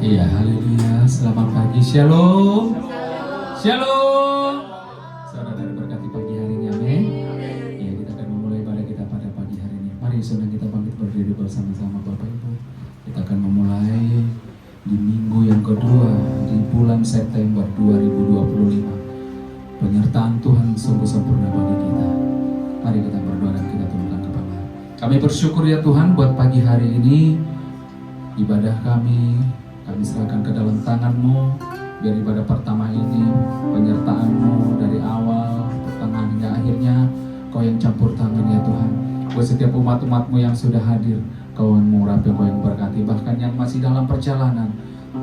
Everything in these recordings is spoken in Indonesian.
Iya, haleluya. Selamat pagi. Shalom. Shalom. Saudara berkati pagi hari ini, amin. Ya, kita akan memulai ibadah kita pada pagi hari ini. Mari saudara kita bangkit berdiri bersama-sama Bapak Ibu. Kita akan memulai di minggu yang kedua di bulan September 2025. Penyertaan Tuhan sungguh sempurna bagi kita. Mari kita berdoa dan kita tundukkan kepala. Kami bersyukur ya Tuhan buat pagi hari ini. Ibadah kami serahkan ke dalam tangan-Mu. Biar ibadah pertama ini penyertaan-Mu dari awal, pertengahan hingga akhirnya Kau yang campur tangan ya Tuhan. Buat setiap umat-umat-Mu yang sudah hadir, Kau yang mengurapi, Kau yang berkati. Bahkan yang masih dalam perjalanan,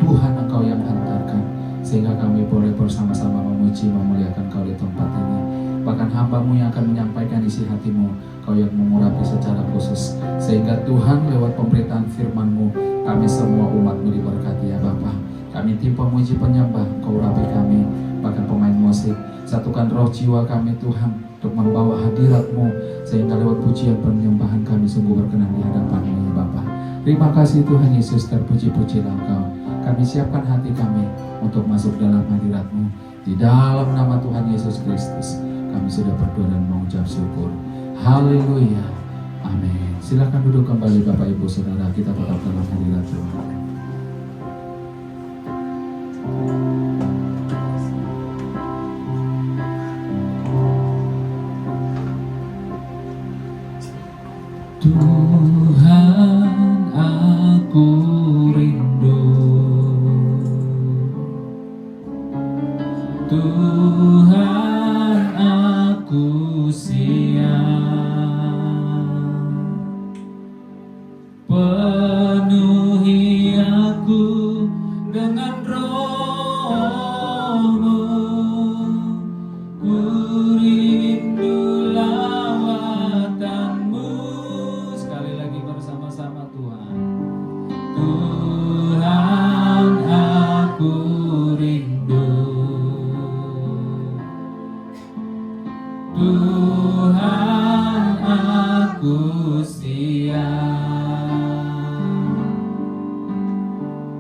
Tuhan Engkau yang hantarkan, sehingga kami boleh bersama-sama memuji, memuliakan Kau di tempat ini. Bahkan hamba-Mu yang akan menyampaikan isi hati-Mu, Kau yang mengurapi secara khusus, sehingga Tuhan lewat pemberitaan firman-Mu kami semua umat-Mu diberkati ya Bapa. Kami timpah muji penyembah, Kau urapi kami, bahkan pemain musik. Satukan roh jiwa kami Tuhan untuk membawa hadirat-Mu, sehingga lewat pujian penyembahan kami sungguh berkenan di hadapan-Mu ya Bapa. Terima kasih Tuhan Yesus, terpuji-pujilah Engkau. Kami siapkan hati kami untuk masuk dalam hadirat-Mu. Di dalam nama Tuhan Yesus Kristus kami sudah berdoa dan mengucap syukur. Haleluya. Amin. Silakan duduk kembali Bapak Ibu Saudara, kita tetap dalam hadirat Tuhan. Tuhan, aku rindu. Tuhan, aku siap. Penuhi aku dengan Roh-Mu. Ku rindu lawatan-Mu. Sekali lagi bersama-sama Tuhan. Tuhan, aku rindu. Tuhan, aku siap.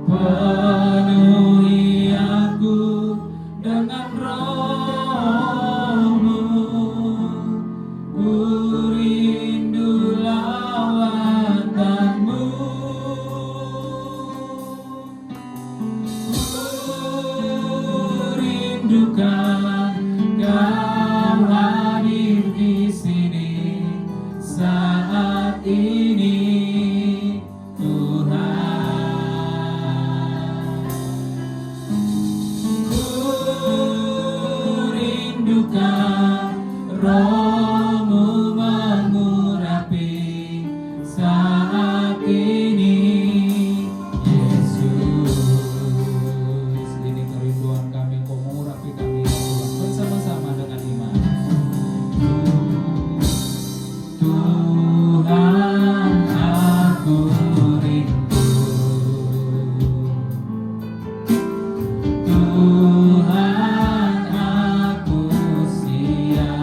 Penuhi aku dengan Roh-Mu. Ku rindu lawatan-Mu. Ku rindukan Kau hadir di sini saat ini. Roh-Mu mengurapi saat ini, Yesus. Ini kerinduan kami, Kau mengurapi kami bersama-sama dengan iman. Tuhan, aku rindu. Tuhan, aku siap.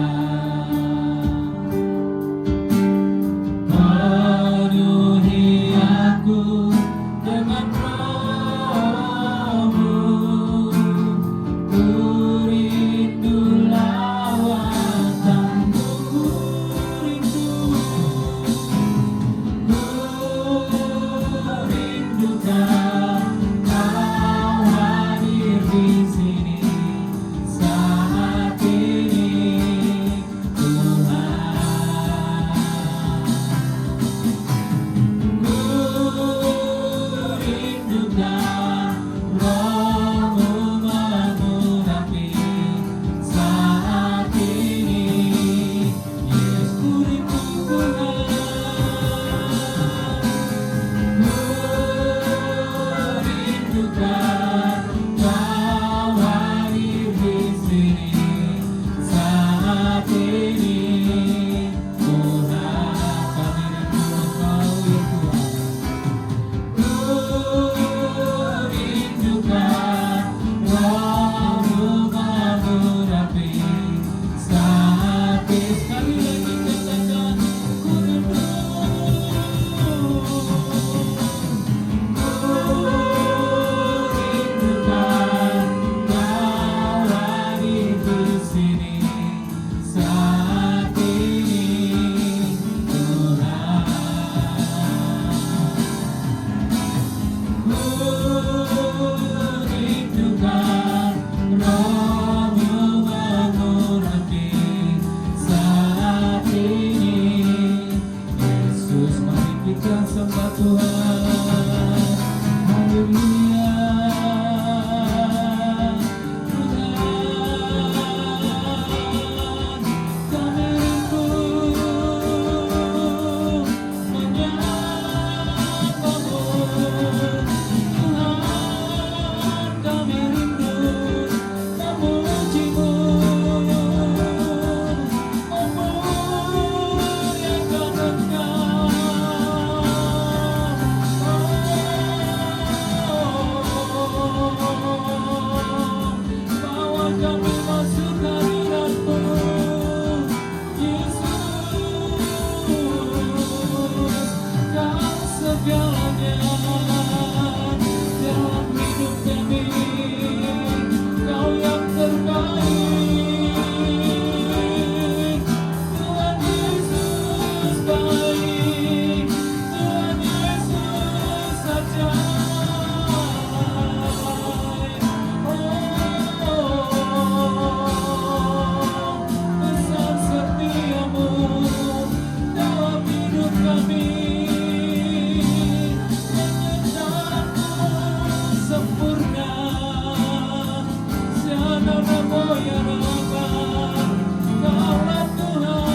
Penuhi aku dengan Roh-Mu. Ku rindu lawatan-Mu. Ku rindukan Kau hadir di sini saat ini, Tuhan. Ku rindukan Roh-Mu mengurapi saat ini, Yesus. Ku rindukan. Rindukan Kau hadir di sini saat ini, Tuhan. Kami rindu Engkau ya Tuhan. Ku Pesan setiamu dalam hidup kami, menyertamu sempurna. Siana Rabo ya Rabba, Kaulah Tuhan,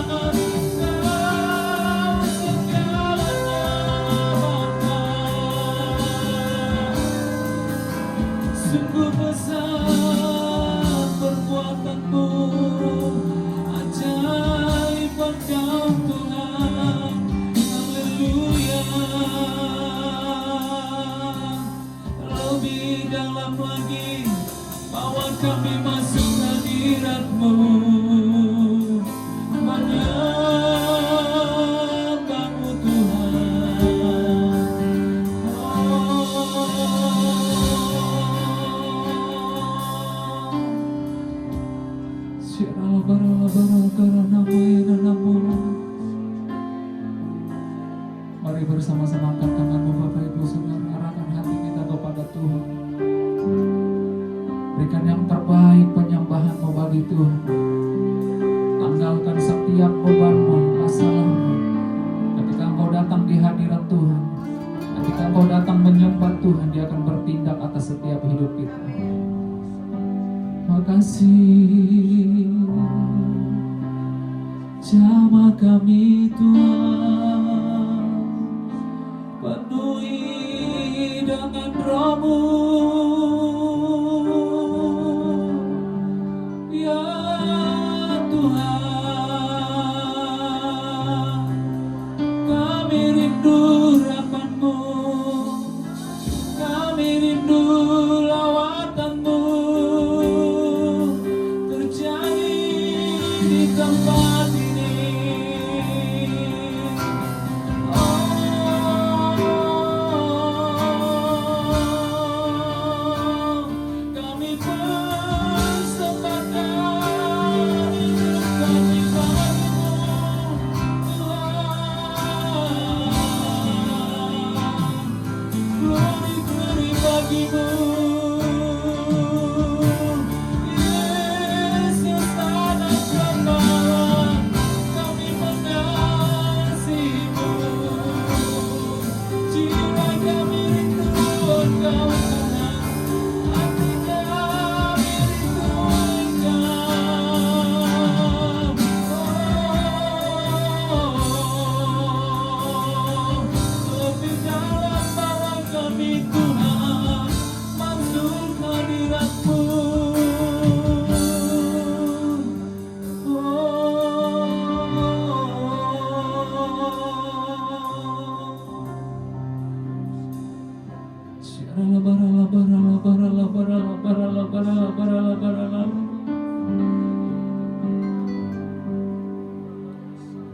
Kau segalanya Bapa. Sungguh besar perbuatanmu, ajaib Engkau Tuhan. Haleluya. Lebih dalam lagi, bawa kami masuk hadirat-Mu, menyembah-Mu Tuhan. Mari bersama-sama angkat tanganmu Bapak Ibu Saudara, arahkan hati kita kepada Tuhan. Berikan yang terbaik penyembahanmu bagi Tuhan. Tanggalkan setiap bebanmu, masalahmu. Ketika engkau datang di hadirat Tuhan, ketika engkau datang menyembah Tuhan, Dia akan bertindak atas setiap hidup kita. Makasih, jamah kami Tuhan, penuhi dengan Roh-Mu. Ya Tuhan, kami rindu rahmat-Mu, kami rindu lawatan-Mu, terjadi di tempat ini. Kami persembahkan hidup kami bagimu, Tuhan. Glory bagimu, Yesus anak Bapa. Kami mengasihimu, jiwa kami rindu Engkau Tuhan, hati kami rindu Engkau. Lebih dalam bawa kami Tuhan, masuk hadirat-Mu.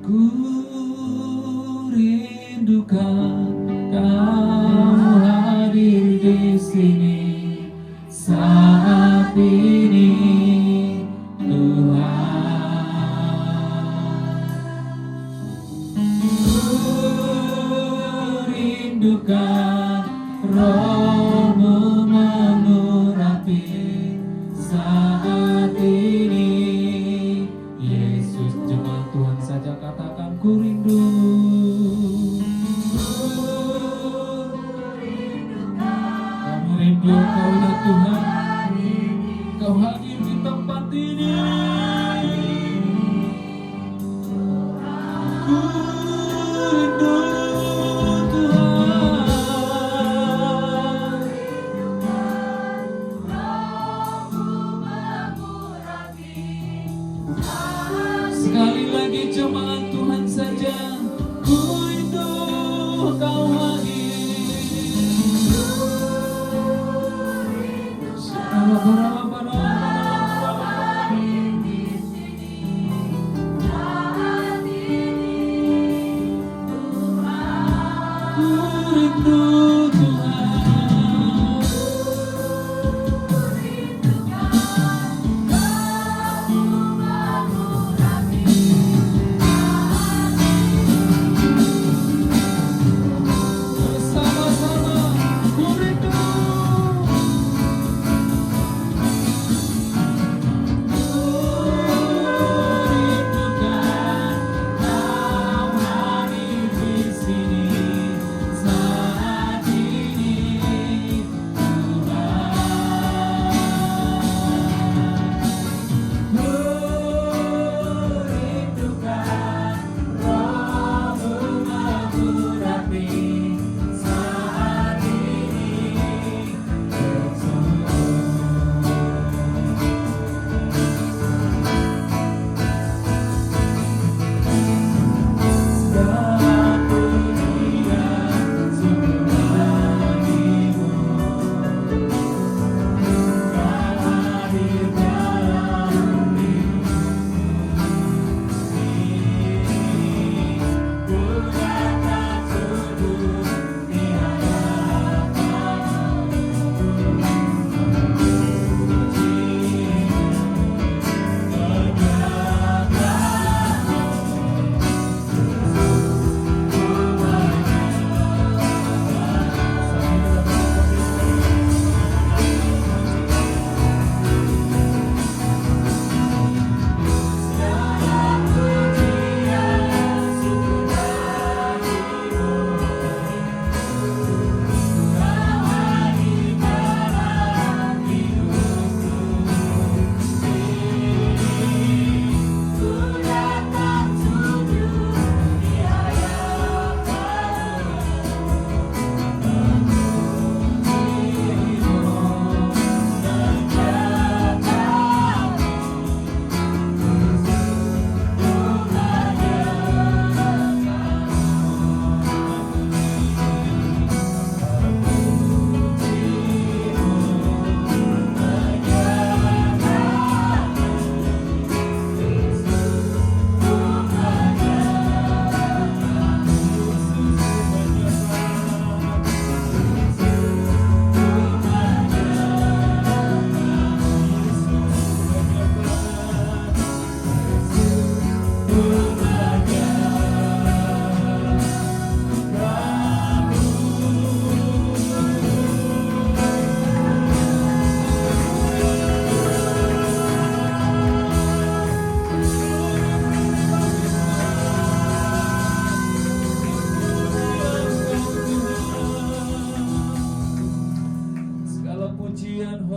Ku rindukan Kau hadir di sini saat ini, Tuhan. Ku rindukan Roh-Mu mengurapi saat ini. Yesus, jemaat Tuhan saja katakan ku rindu. Kami rindu Kau ya Tuhan, Kau hadir di tempat ini. Ku rindu Tuhan. Sekali lagi jemaat Tuhan saja, ku rindu Kau hadir. Ku rindu Tuhan.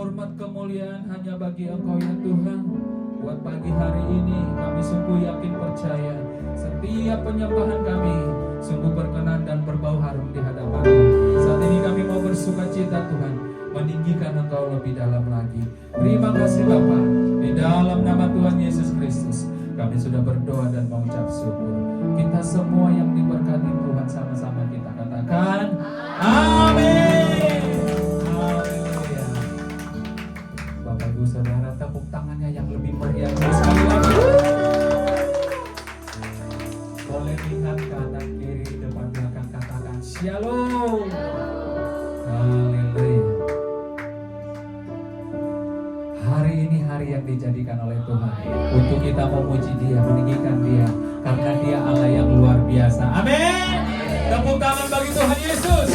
hormat kemuliaan hanya bagi Engkau ya Tuhan. Buat pagi hari ini kami sungguh yakin percaya setiap penyembahan kami sungguh berkenan dan berbau harum di hadapan-Mu. Saat ini kami mau bersukacita Tuhan, meninggikan Engkau lebih dalam lagi. Terima kasih Bapa, di dalam nama Tuhan Yesus Kristus kami sudah berdoa dan mengucap syukur. Kita semua yang diberkati Tuhan sama-sama kita katakan amin. Haleluya. Bapak Ibu Saudara, tepuk tangannya yang lebih meriah sekali lagi. Boleh lihat kanan kiri depan belakang, katakan Shalom. Haleluya. Hari ini hari yang dijadikan oleh Tuhan untuk kita memuji Dia, meninggikan Dia, karena Dia Allah yang luar biasa. Amin. Tepuk tangan bagi Tuhan Yesus.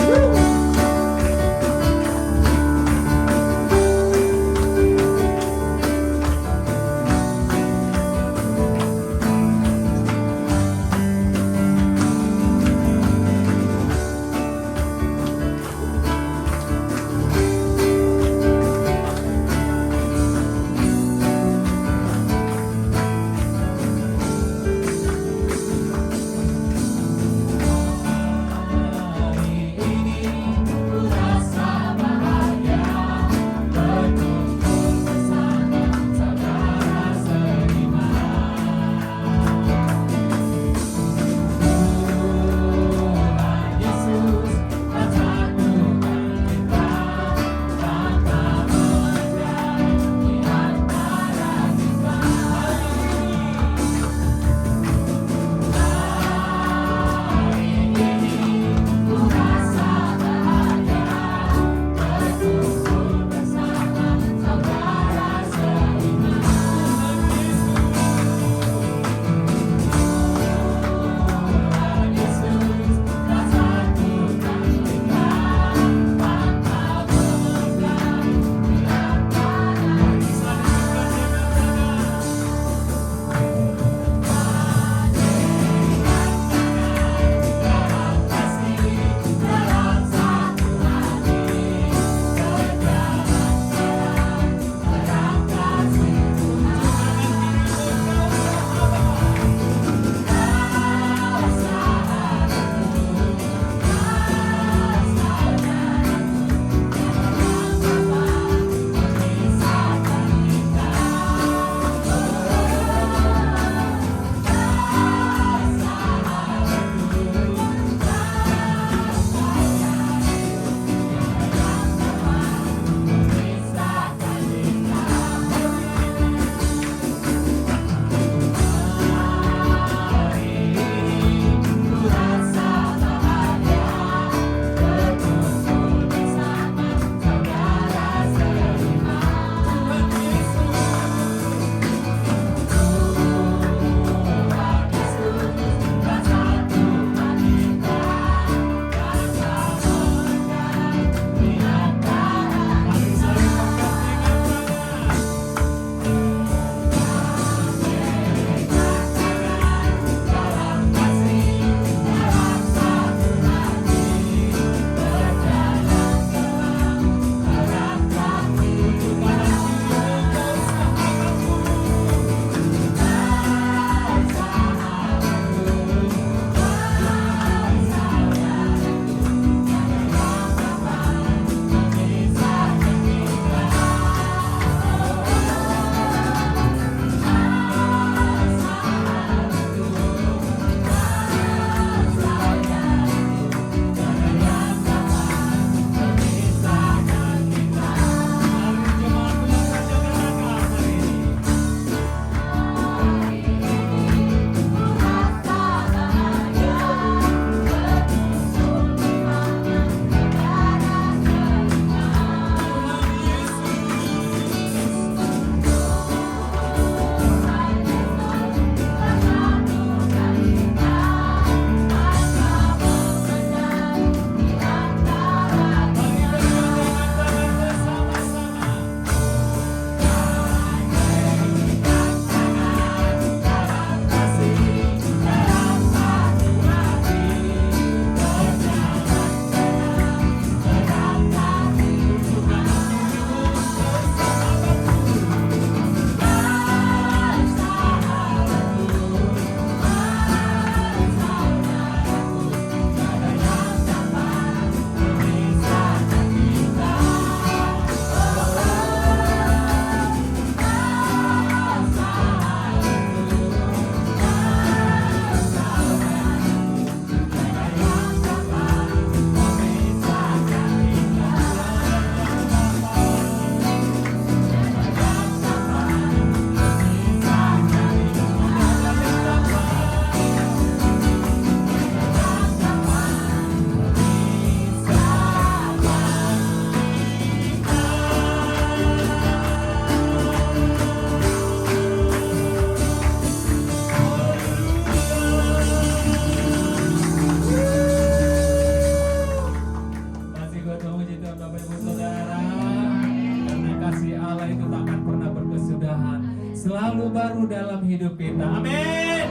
baru dalam hidup kita. Amin.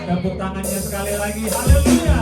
Tepuk tangannya sekali lagi. Haleluya.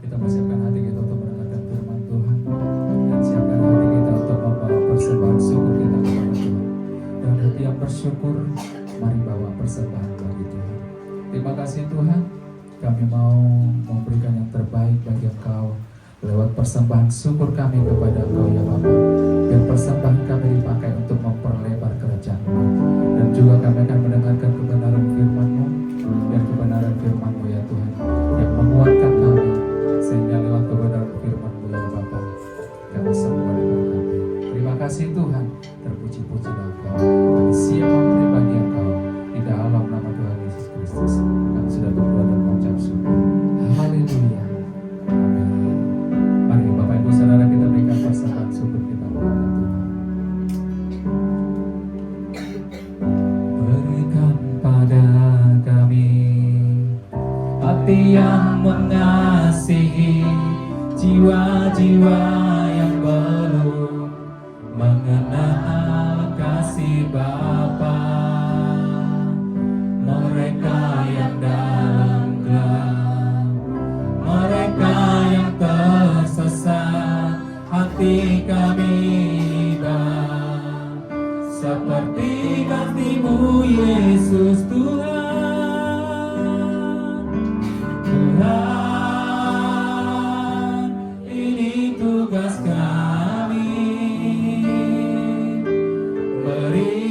Kita persiapkan hati kita untuk mendengarkan firman Tuhan, dan siapkan hati kita untuk membawa persembahan syukur kita kepada Tuhan. Dan hati yang bersyukur, mari bawa persembahan bagi Tuhan. Terima kasih Tuhan, kami mau memberikan yang terbaik bagi Engkau lewat persembahan syukur kami kepada Engkau ya Bapa. Dan persembahan kami dipakai untuk memperlebar kerajaan-Mu, dan juga kami akan mendengarkan kebenaran firman-Mu, dan kebenaran firman-Mu ya Tuhan yang menguatkan kami, sehingga lewat kebenaran firman-Mu ya Bapa kami semua diberkati. Terima kasih Tuhan, terpuji-pujilah Engkau. Kami siap memberi bagi Engkau di dalam nama Tuhan Yesus Kristus. Kami sudah berdoa dan mengucap syukur. Haleluya. Amin. Mari Bapak Ibu Saudara kita berikan persembahan syukur kita kepada Tuhan. Berikan pada kami hati yang mengasihi, jiwa-jiwa yang belum mengenal kasih Bapa. Mereka yang dalam gelap, mereka yang tersesat, hati kami bang seperti kasih-Mu Yesus Tuhan. Tuhan, ini tugas kami, beri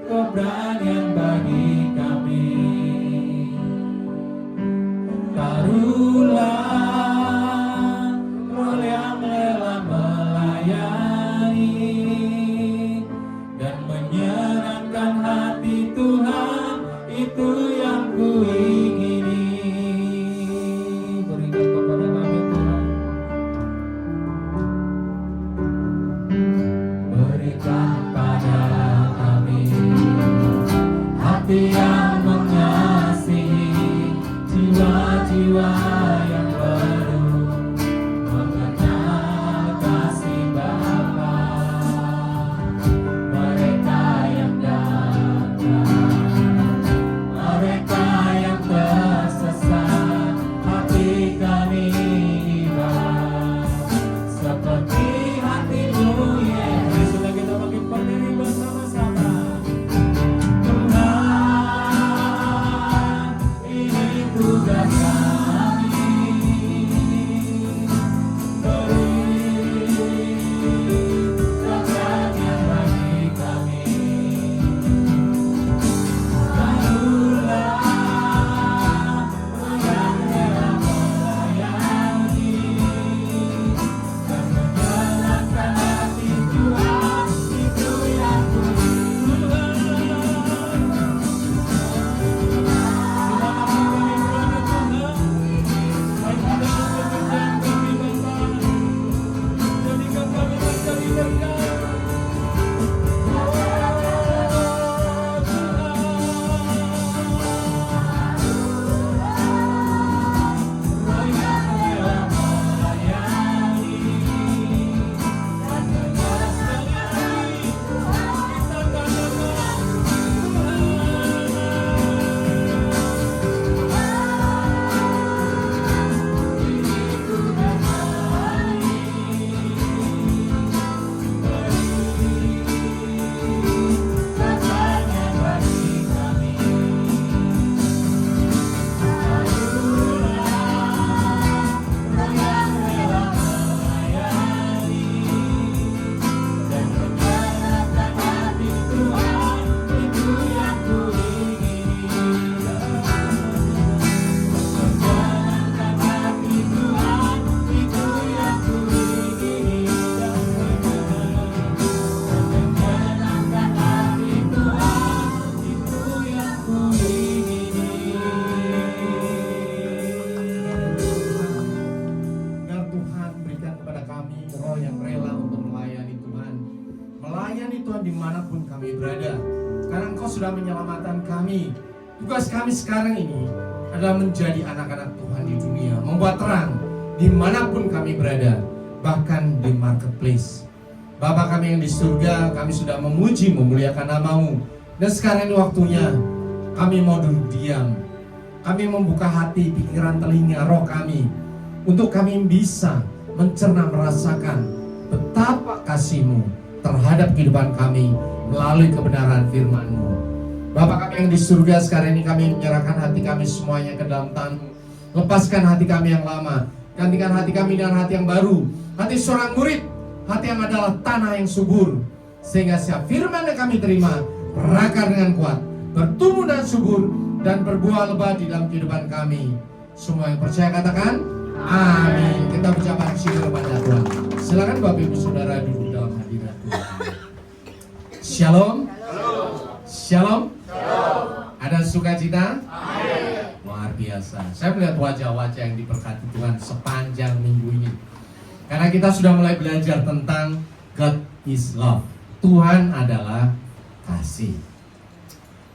keberanian bagi kami. Taruhlah roh yang rela melayani dan menyenangkan hati Tuhan, itu yang kuingini. Berikan kepada kami Tuhan. kami berada. Karena Engkau sudah menyelamatkan kami. Tugas kami sekarang ini adalah menjadi anak-anak Tuhan di dunia, membuat terang dimanapun kami berada, bahkan di marketplace. Bapa kami yang di surga, kami sudah memuji, memuliakan nama-Mu. Dan sekarang ini waktunya kami mau duduk diam. Kami membuka hati, pikiran, telinga, roh kami, untuk kami bisa mencerna, merasakan betapa kasih-Mu terhadap kehidupan kami melalui kebenaran firman-Mu. Bapa kami yang di surga, sekarang ini kami menyerahkan hati kami semuanya ke dalam tangan-Mu. Lepaskan hati kami yang lama, gantikan hati kami dengan hati yang baru, hati seorang murid, hati yang adalah tanah yang subur, sehingga setiap firman yang kami terima berakar dengan kuat, bertumbuh dan subur, dan berbuah lebat di dalam kehidupan kami. Semua yang percaya katakan amin. Kita ucapkan syukur kepada Tuhan. Silakan Bapak Ibu Saudara duduk dalam hadirat Tuhan. Shalom. Shalom. Ada sukacita? Luar biasa. Saya melihat wajah-wajah yang diberkati Tuhan sepanjang minggu ini. Karena kita sudah mulai belajar tentang God is love. Tuhan adalah kasih.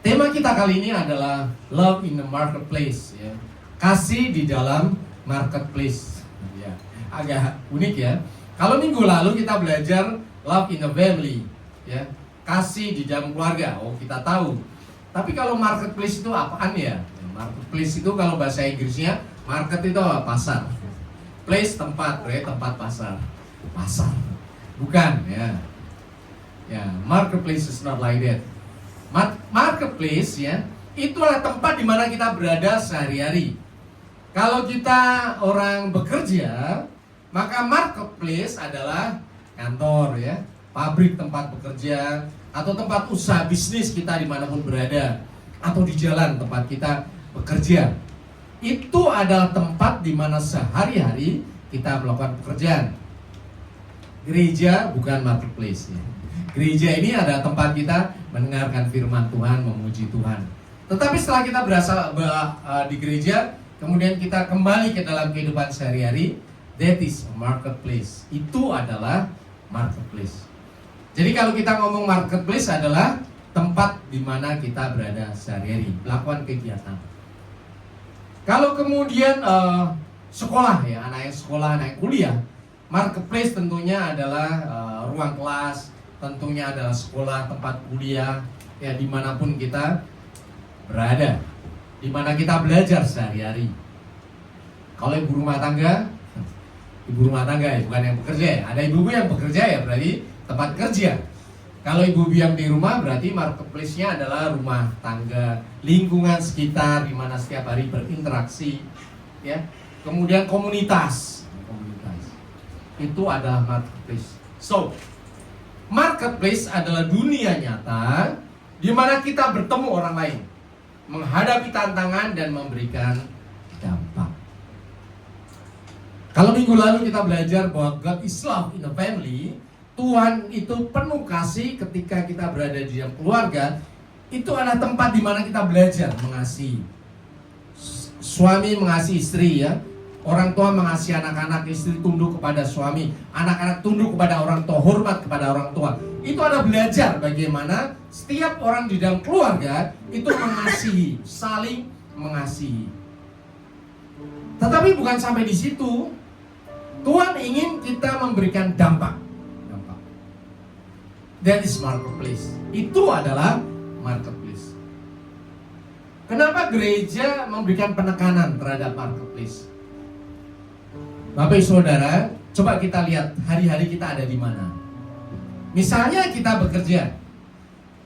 Tema kita kali ini adalah love in the marketplace, ya. Kasih di dalam marketplace, ya. Agak unik ya. Kalau minggu lalu kita belajar love in the family, ya. Kasih di dalam keluarga. Oh, kita tahu. Tapi kalau marketplace itu apaan ya? Marketplace itu kalau bahasa Inggrisnya, market itu apa? Pasar. Place tempat, tempat pasar. Pasar. Bukan ya. Ya, marketplace is not like that. Marketplace ya, itulah tempat di mana kita berada sehari-hari. Kalau kita orang bekerja, maka marketplace adalah kantor ya, pabrik tempat bekerja, atau tempat usaha bisnis kita dimanapun berada, atau di jalan tempat kita bekerja. Itu adalah tempat di mana sehari-hari kita melakukan pekerjaan. Gereja bukan marketplace ya. Gereja ini adalah tempat kita mendengarkan firman Tuhan, memuji Tuhan. Tetapi setelah kita berasal di gereja, kemudian kita kembali ke dalam kehidupan sehari-hari, that is a marketplace. Itu adalah marketplace. Jadi kalau kita ngomong marketplace adalah tempat di mana kita berada sehari-hari, melakukan kegiatan. Kalau kemudian sekolah ya, anak yang sekolah, anak yang kuliah, marketplace tentunya adalah ruang kelas, tentunya adalah sekolah, tempat kuliah, ya dimanapun kita berada, dimana kita belajar sehari-hari. Kalau ibu rumah tangga ya, bukan yang bekerja ya. Ada ibu yang bekerja ya, berarti tempat kerja. Kalau ibu yang di rumah, berarti marketplace-nya adalah rumah tangga, lingkungan sekitar, dimana setiap hari berinteraksi, ya. Kemudian komunitas. Itu adalah marketplace. So, marketplace adalah dunia nyata di mana kita bertemu orang lain, menghadapi tantangan dan memberikan dampak. Kalau minggu lalu kita belajar bahwa God is love in the family, Tuhan itu penuh kasih ketika kita berada di dalam keluarga. Itu adalah tempat di mana kita belajar mengasihi. Suami mengasihi istri ya. Orang tua mengasihi anak-anak, istri tunduk kepada suami, anak-anak tunduk kepada orang tua, hormat kepada orang tua. Itu adalah belajar bagaimana setiap orang di dalam keluarga itu mengasihi, saling mengasihi. Tetapi bukan sampai di situ. Tuhan ingin kita memberikan dampak. That is marketplace. Itu adalah marketplace. Kenapa gereja memberikan penekanan terhadap marketplace? Bapak Ibu Saudara, coba kita lihat hari-hari kita ada di mana. Misalnya kita bekerja,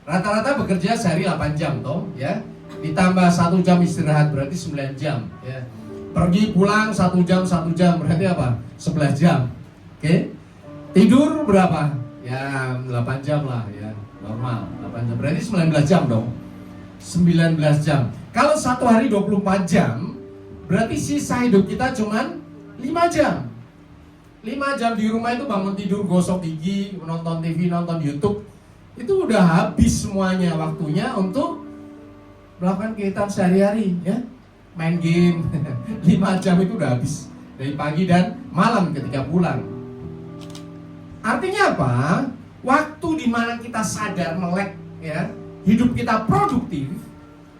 rata-rata bekerja sehari 8 jam toh, ya. Ditambah 1 jam istirahat berarti 9 jam, ya. Pergi pulang 1 jam berarti apa? 11 jam. Oke. Tidur berapa? Ya 8 jam lah ya, normal 8 jam. Berarti 19 jam dong. 19 jam. Kalau satu hari 24 jam, berarti sisa hidup kita cuman 5 jam. 5 jam di rumah itu bangun tidur, gosok gigi, nonton TV, nonton YouTube. Itu udah habis semuanya waktunya untuk melakukan kegiatan sehari-hari ya. Main game. 5 jam itu udah habis dari pagi dan malam ketika pulang. Artinya apa? Waktu dimana kita sadar melek ya, hidup kita produktif,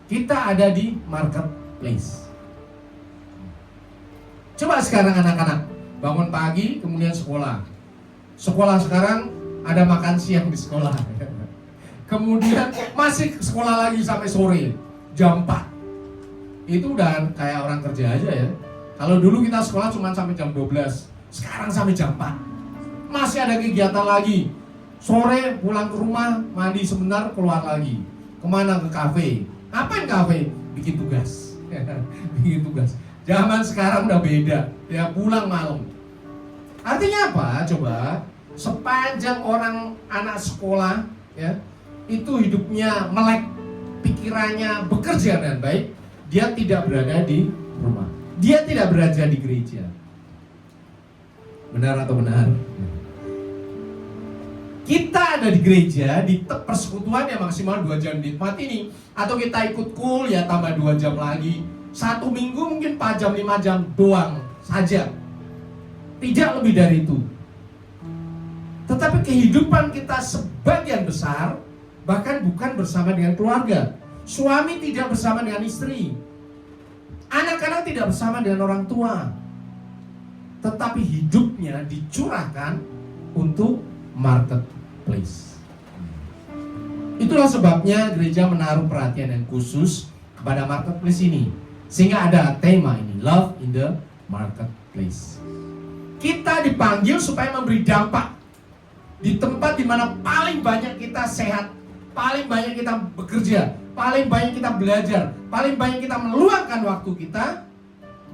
kita ada di marketplace. Coba sekarang anak-anak bangun pagi kemudian sekolah. Sekolah sekarang ada makan siang di sekolah. Kemudian masih sekolah lagi sampai sore jam 4. Itu udah kayak orang kerja aja ya. Kalau dulu kita sekolah cuma sampai jam 12, sekarang sampai jam 4. Masih ada kegiatan lagi. Sore pulang ke rumah, mandi sebentar, keluar lagi. Kemana? Ke kafe. Ngapain kafe? Bikin tugas. Bikin tugas. Zaman sekarang udah beda, ya, pulang malam. Artinya apa? Coba, sepanjang orang anak sekolah, ya, itu hidupnya melek, pikirannya bekerja dengan baik, dia tidak berada di rumah, dia tidak berada di gereja. Benar atau benar? Kita ada di gereja, di persekutuan yang maksimal 2 jam di tempat ini, atau kita ikut cool ya tambah 2 jam lagi. 1 minggu mungkin 4 jam 5 jam doang saja, tidak lebih dari itu. Tetapi kehidupan kita sebagian besar bahkan bukan bersama dengan keluarga. Suami tidak bersama dengan istri, anak-anak tidak bersama dengan orang tua, tetapi hidupnya dicurahkan untuk marketplace. Itulah sebabnya gereja menaruh perhatian yang khusus kepada marketplace ini, sehingga ada tema ini, Love in the Marketplace. Kita dipanggil supaya memberi dampak di tempat di mana paling banyak kita sehat, paling banyak kita bekerja, paling banyak kita belajar, paling banyak kita meluangkan waktu kita,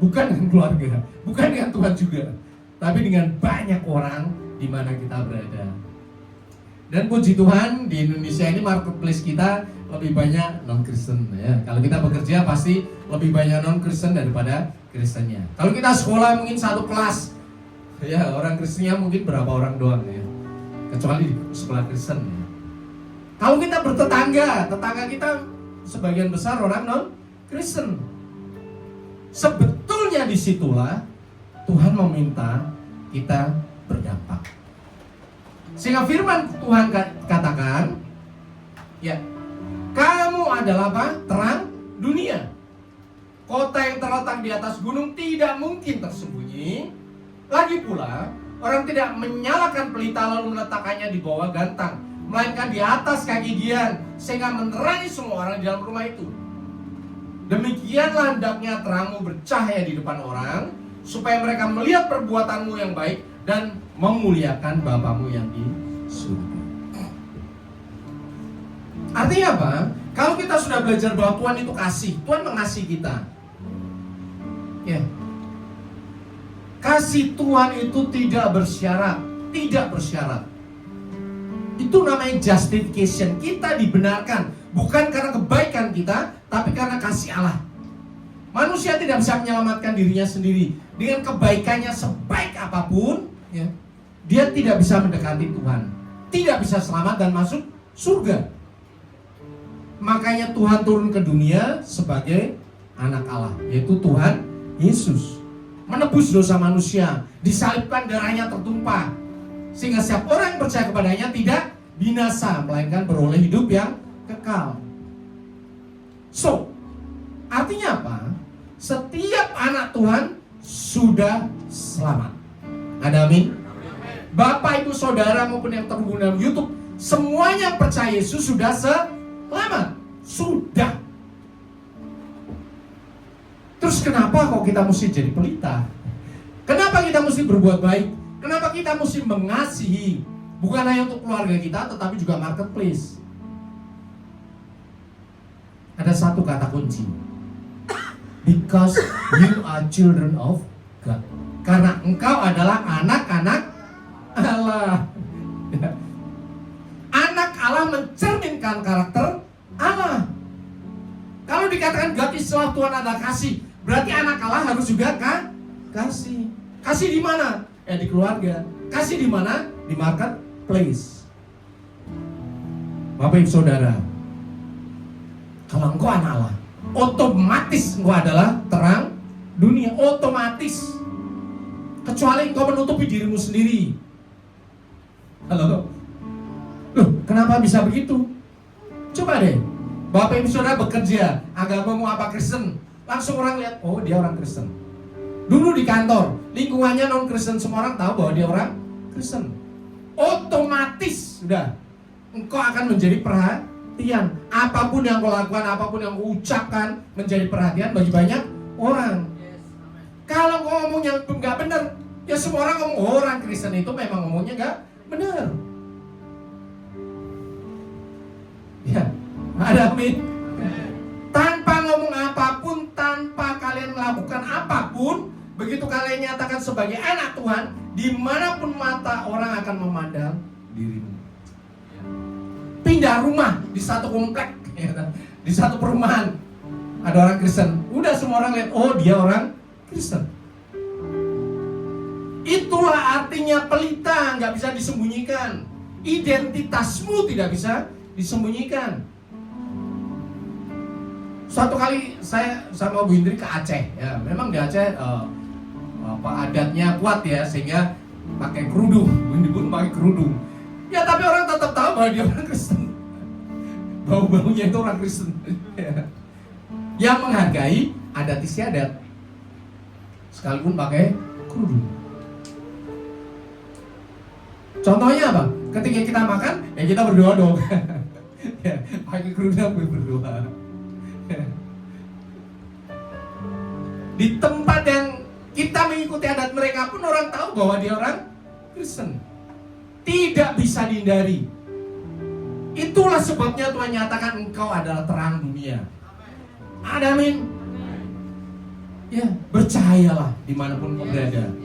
bukan dengan keluarga, bukan dengan Tuhan juga, tapi dengan banyak orang di mana kita berada. Dan puji Tuhan, di Indonesia ini marketplace kita lebih banyak non-Kristen ya. Kalau kita bekerja pasti lebih banyak non-Kristen daripada Kristennya. Kalau kita sekolah mungkin 1 kelas, ya orang Kristennya mungkin berapa orang doang ya. Kecuali di sekolah Kristen ya. Kalau kita bertetangga, tetangga kita sebagian besar orang non-Kristen. Sebetulnya disitulah Tuhan meminta kita berdampak. Sehingga firman Tuhan katakan, ya, kamu adalah apa? Terang dunia. Kota yang terletak di atas gunung tidak mungkin tersembunyi. Lagi pula, orang tidak menyalakan pelita lalu meletakkannya di bawah gantang, melainkan di atas kaki dian, sehingga menerangi semua orang di dalam rumah itu. Demikianlah hendaknya terangmu bercahaya di depan orang, supaya mereka melihat perbuatanmu yang baik dan memuliakan Bapamu yang di surga. Artinya apa? Kalau kita sudah belajar bahwa Tuhan itu kasih, Tuhan mengasihi kita, ya, kasih Tuhan itu tidak bersyarat, tidak bersyarat. Itu namanya justification. Kita dibenarkan bukan karena kebaikan kita, tapi karena kasih Allah. Manusia tidak bisa menyelamatkan dirinya sendiri. Dengan kebaikannya sebaik apapun, ya, dia tidak bisa mendekati Tuhan, tidak bisa selamat dan masuk surga. Makanya Tuhan turun ke dunia sebagai anak Allah, yaitu Tuhan Yesus, menebus dosa manusia, disalibkan, darahnya tertumpah, sehingga setiap orang yang percaya kepadanya tidak binasa, melainkan beroleh hidup yang kekal. So, artinya apa? Setiap anak Tuhan sudah selamat. Ada amin? Bapak, ibu, saudara maupun yang terhubung dalam YouTube, semuanya percaya Yesus sudah selamat. Sudah. Terus kenapa kok kita mesti jadi pelita? Kenapa kita mesti berbuat baik? Kenapa kita mesti mengasihi? Bukan hanya untuk keluarga kita, tetapi juga marketplace. Ada satu kata kunci. Because you are children of God. Karena engkau adalah anak-anak Allah. Anak Allah mencerminkan karakter Allah. Kalau dikatakan God is love, Tuhan adalah kasih, berarti anak Allah harus juga kasih. Kasih di mana? Ya di keluarga. Kasih di mana? Di marketplace. Bapak ibu saudara, kalau engkau anak Allah, otomatis engkau adalah terang dunia. Otomatis. Kecuali engkau menutupi dirimu sendiri. Halo? Loh, kenapa bisa begitu? Coba deh, Bapak Ibu Saudara bekerja, agamamu apa Kristen, langsung orang lihat, oh dia orang Kristen. Dulu di kantor, lingkungannya non Kristen, semua orang tahu bahwa dia orang Kristen. Otomatis sudah, engkau akan menjadi perhatian. Apapun yang kau lakukan, apapun yang kau ucapkan menjadi perhatian bagi banyak orang. Kalau kau ngomongnya nggak benar, ya semua orang ngomong, oh, orang Kristen itu memang ngomongnya nggak benar. Ya, ada amin. Tanpa ngomong apapun, tanpa kalian melakukan apapun, begitu kalian nyatakan sebagai anak Tuhan, dimanapun mata orang akan memandang dirimu. Pindah rumah di satu komplek, di satu perumahan, ada orang Kristen, udah semua orang lihat, oh dia orang Kristen. Itulah artinya pelita, nggak bisa disembunyikan. Identitasmu tidak bisa disembunyikan. Suatu kali saya sama Bu Indri ke Aceh, ya memang di Aceh adatnya kuat ya, sehingga pakai kerudung. Bu Indri pun pakai kerudung. Ya tapi orang tetap tahu bahwa dia orang Kristen. Bau-baunya itu orang Kristen. Yang menghargai adat istiadat, sekalipun pakai kerudung. Contohnya apa? Ketika kita makan, ya kita berdoa dong. Ya, pakai kerudung berdoa. Di tempat yang kita mengikuti adat mereka pun orang tahu bahwa dia orang Kristen. Tidak bisa dihindari. Itulah sebabnya Tuhan nyatakan engkau adalah terang dunia. Ada amin. Ya, percayalah dimanapun kau berada.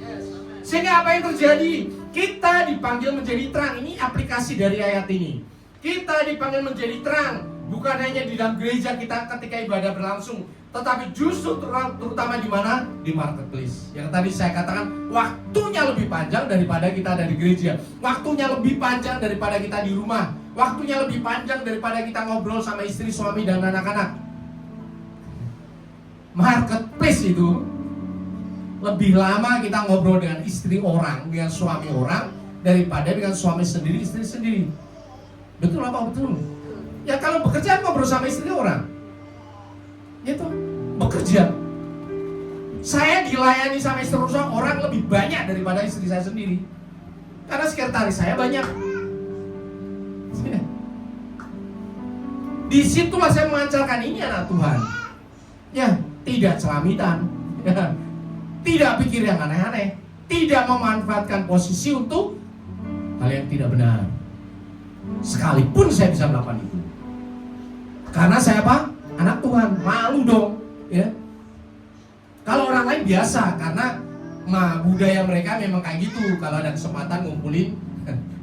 Sehingga apa yang terjadi? Kita dipanggil menjadi terang. Ini aplikasi dari ayat ini. Kita dipanggil menjadi terang, bukan hanya di dalam gereja kita ketika ibadah berlangsung, tetapi justru terutama di mana? Di marketplace. Yang tadi saya katakan, waktunya lebih panjang daripada kita ada di gereja. Waktunya lebih panjang daripada kita di rumah. Waktunya lebih panjang daripada kita ngobrol sama istri, suami, dan anak-anak. Marketplace itu lebih lama kita ngobrol dengan istri orang, dengan suami orang, daripada dengan suami sendiri, istri sendiri. Betul apa betul? Ya kalau bekerja ngobrol sama istri orang, itu bekerja. Saya dilayani sama istri orang lebih banyak daripada istri saya sendiri, karena sekretaris saya banyak. Disitulah saya memancarkan ini anak Tuhan. Ya, tidak celamitan, ya, tidak pikir yang aneh-aneh, tidak memanfaatkan posisi untuk hal yang tidak benar. Sekalipun saya bisa melakukan itu, karena saya apa? Anak Tuhan, malu dong, ya. Kalau orang lain biasa, karena budaya mereka memang kayak gitu. Kalau ada kesempatan ngumpulin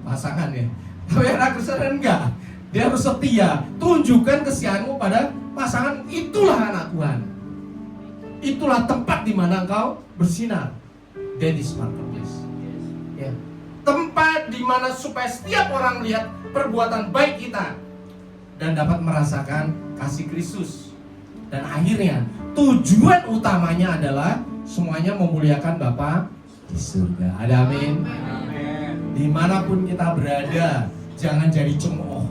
pasangan ya. Tapi anak Kristen enggak. Dia harus setia. Tunjukkan kesetiaanmu pada pasangan. Itulah anak Tuhan. Itulah tempat di mana engkau bersinar. That is marketplace. Ya. Tempat di mana supaya setiap orang melihat perbuatan baik kita dan dapat merasakan kasih Kristus. Dan akhirnya tujuan utamanya adalah semuanya memuliakan Bapa di surga. Ada amin. Dimanapun kita berada, jangan jadi cemooh,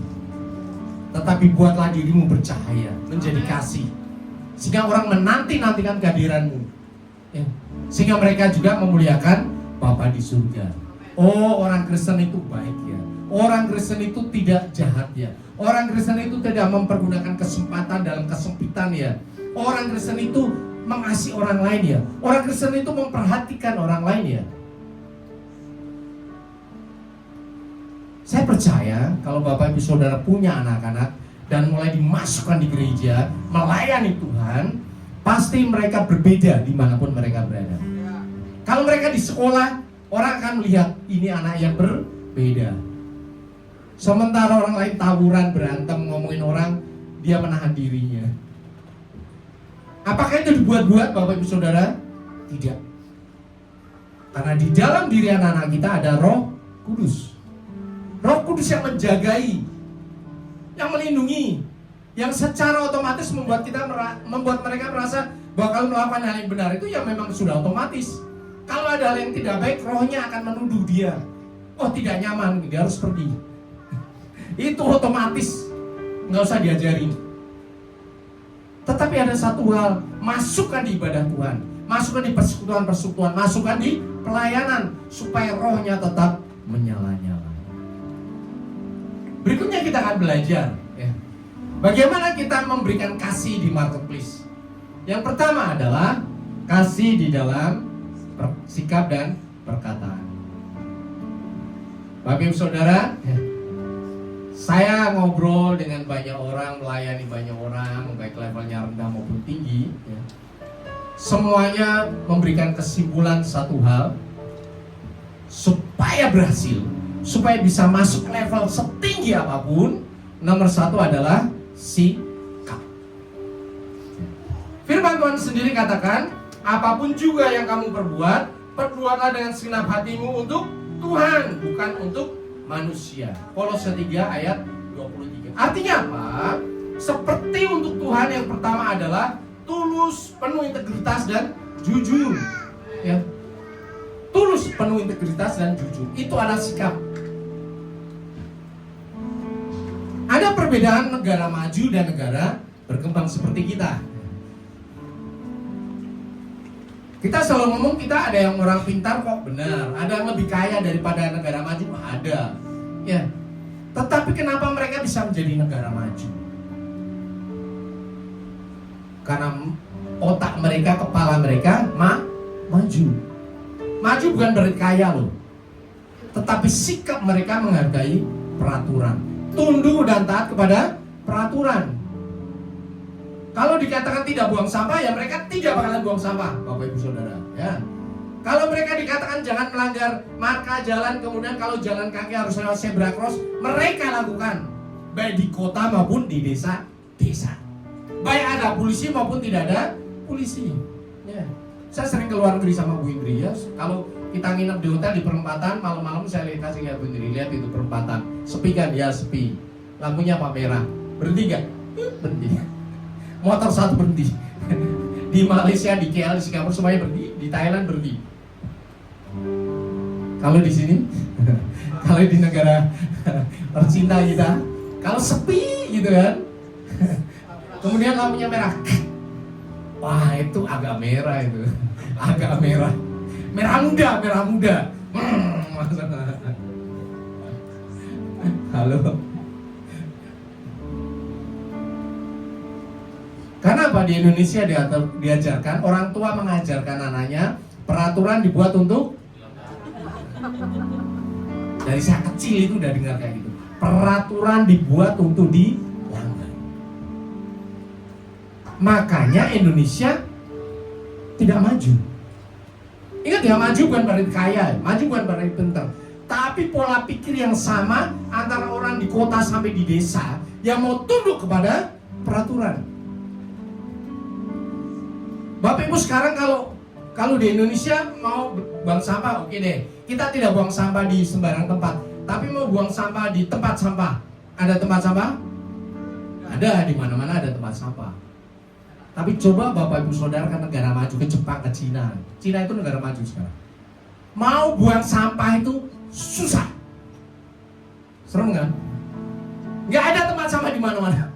tetapi buatlah dirimu bercahaya, menjadi kasih, sehingga orang menanti-nantikan kehadiranmu, ya. Sehingga mereka juga memuliakan Bapa di surga. Oh, orang Kristen itu baik ya. Orang Kristen itu tidak jahat ya. Orang Kristen itu tidak mempergunakan kesempatan dalam kesempitan ya. Orang Kristen itu mengasihi orang lain ya. Orang Kristen itu memperhatikan orang lain ya. Saya percaya kalau Bapak Ibu Saudara punya anak-anak dan mulai dimasukkan di gereja, melayani Tuhan, pasti mereka berbeda dimanapun mereka berada. Kalau mereka di sekolah, orang akan melihat ini anak yang berbeda. Sementara orang lain tawuran, berantem, ngomongin orang, dia menahan dirinya. Apakah itu dibuat-buat Bapak Ibu Saudara? Tidak. Karena di dalam diri anak-anak kita ada Roh Kudus. Roh Kudus yang menjagai, yang melindungi, yang secara otomatis membuat mereka merasa bahwa kalau melakukan hal yang benar itu ya memang sudah otomatis. Kalau ada hal yang tidak baik, rohnya akan menuduh dia. Oh, tidak nyaman, dia harus pergi. Itu otomatis. nggak usah diajarin. Tetapi ada satu hal, masukkan di ibadah Tuhan, masukkan di persekutuan-persekutuan, masukkan di pelayanan, supaya rohnya tetap menyala-nyala. Berikutnya kita akan belajar ya, bagaimana kita memberikan kasih di marketplace. Yang pertama adalah kasih di dalam sikap dan perkataan. Bapak Ibu Saudara, saya ngobrol dengan banyak orang, melayani banyak orang, baik levelnya rendah maupun tinggi ya. Semuanya memberikan kesimpulan satu hal, supaya berhasil, supaya bisa masuk level setinggi apapun, nomor satu adalah sikap. Firman Tuhan sendiri katakan, apapun juga yang kamu perbuat, perbuatlah dengan segenap hatimu untuk Tuhan, bukan untuk manusia. Kolose 3 ayat 23. Artinya apa? Seperti untuk Tuhan, yang pertama adalah tulus, penuh integritas dan jujur. Ya. Tulus, penuh integritas dan jujur. Itu adalah sikap. Ada perbedaan negara maju dan negara berkembang seperti kita. Kita selalu ngomong kita ada yang orang pintar kok, benar. Ada yang lebih kaya daripada negara maju, ada. Ya. Tetapi kenapa mereka bisa menjadi negara maju? Karena otak mereka, kepala mereka maju. Maju bukan berarti kaya loh. Tetapi sikap mereka menghargai peraturan, tunduk dan taat kepada peraturan. Kalau dikatakan tidak buang sampah, ya mereka tidak bakalan buang sampah, Bapak Ibu Saudara. Ya. Kalau mereka dikatakan jangan melanggar marka jalan, kemudian kalau jalan kaki harus lewat zebra cross, mereka lakukan, baik di kota maupun di desa-desa. Baik ada polisi maupun tidak ada polisi. Ya. Saya sering keluar negeri sama Bu Indri ya. Kalau kita nginep di hotel di perempatan, malam-malam saya kasih lihat Bu Indri, lihat itu perempatan, sepi kan? Ya sepi. Lampunya apa merah? Berhenti gak? Berhenti. Motor satu berhenti. Di Malaysia, di KL, di Singapura semuanya berhenti, di Thailand berhenti. Kalau di sini, kalau di negara tercinta kita, kalau sepi gitu kan, kemudian lampunya merah, wah itu agak merah itu, agak merah, merah muda. Halo. Karena apa? Di Indonesia diajarkan, orang tua mengajarkan anaknya, peraturan dibuat untuk, dari saya kecil itu udah dengar kayak gitu, peraturan dibuat untuk dilanggar. Makanya Indonesia tidak maju. Ingat ya, maju bukan berarti kaya, maju bukan berarti pintar, tapi pola pikir yang sama antara orang di kota sampai di desa yang mau tunduk kepada peraturan. Bapak Ibu sekarang kalau di Indonesia mau buang sampah, oke deh. Kita tidak buang sampah di sembarang tempat, tapi mau buang sampah di tempat sampah. Ada tempat sampah? Ada, di mana-mana ada tempat sampah. Tapi coba Bapak Ibu Saudara ke negara maju, ke Jepang, ke Cina. Cina itu negara maju sekarang. Mau buang sampah itu susah. Serem kan? Nggak ada tempat sampah di mana-mana.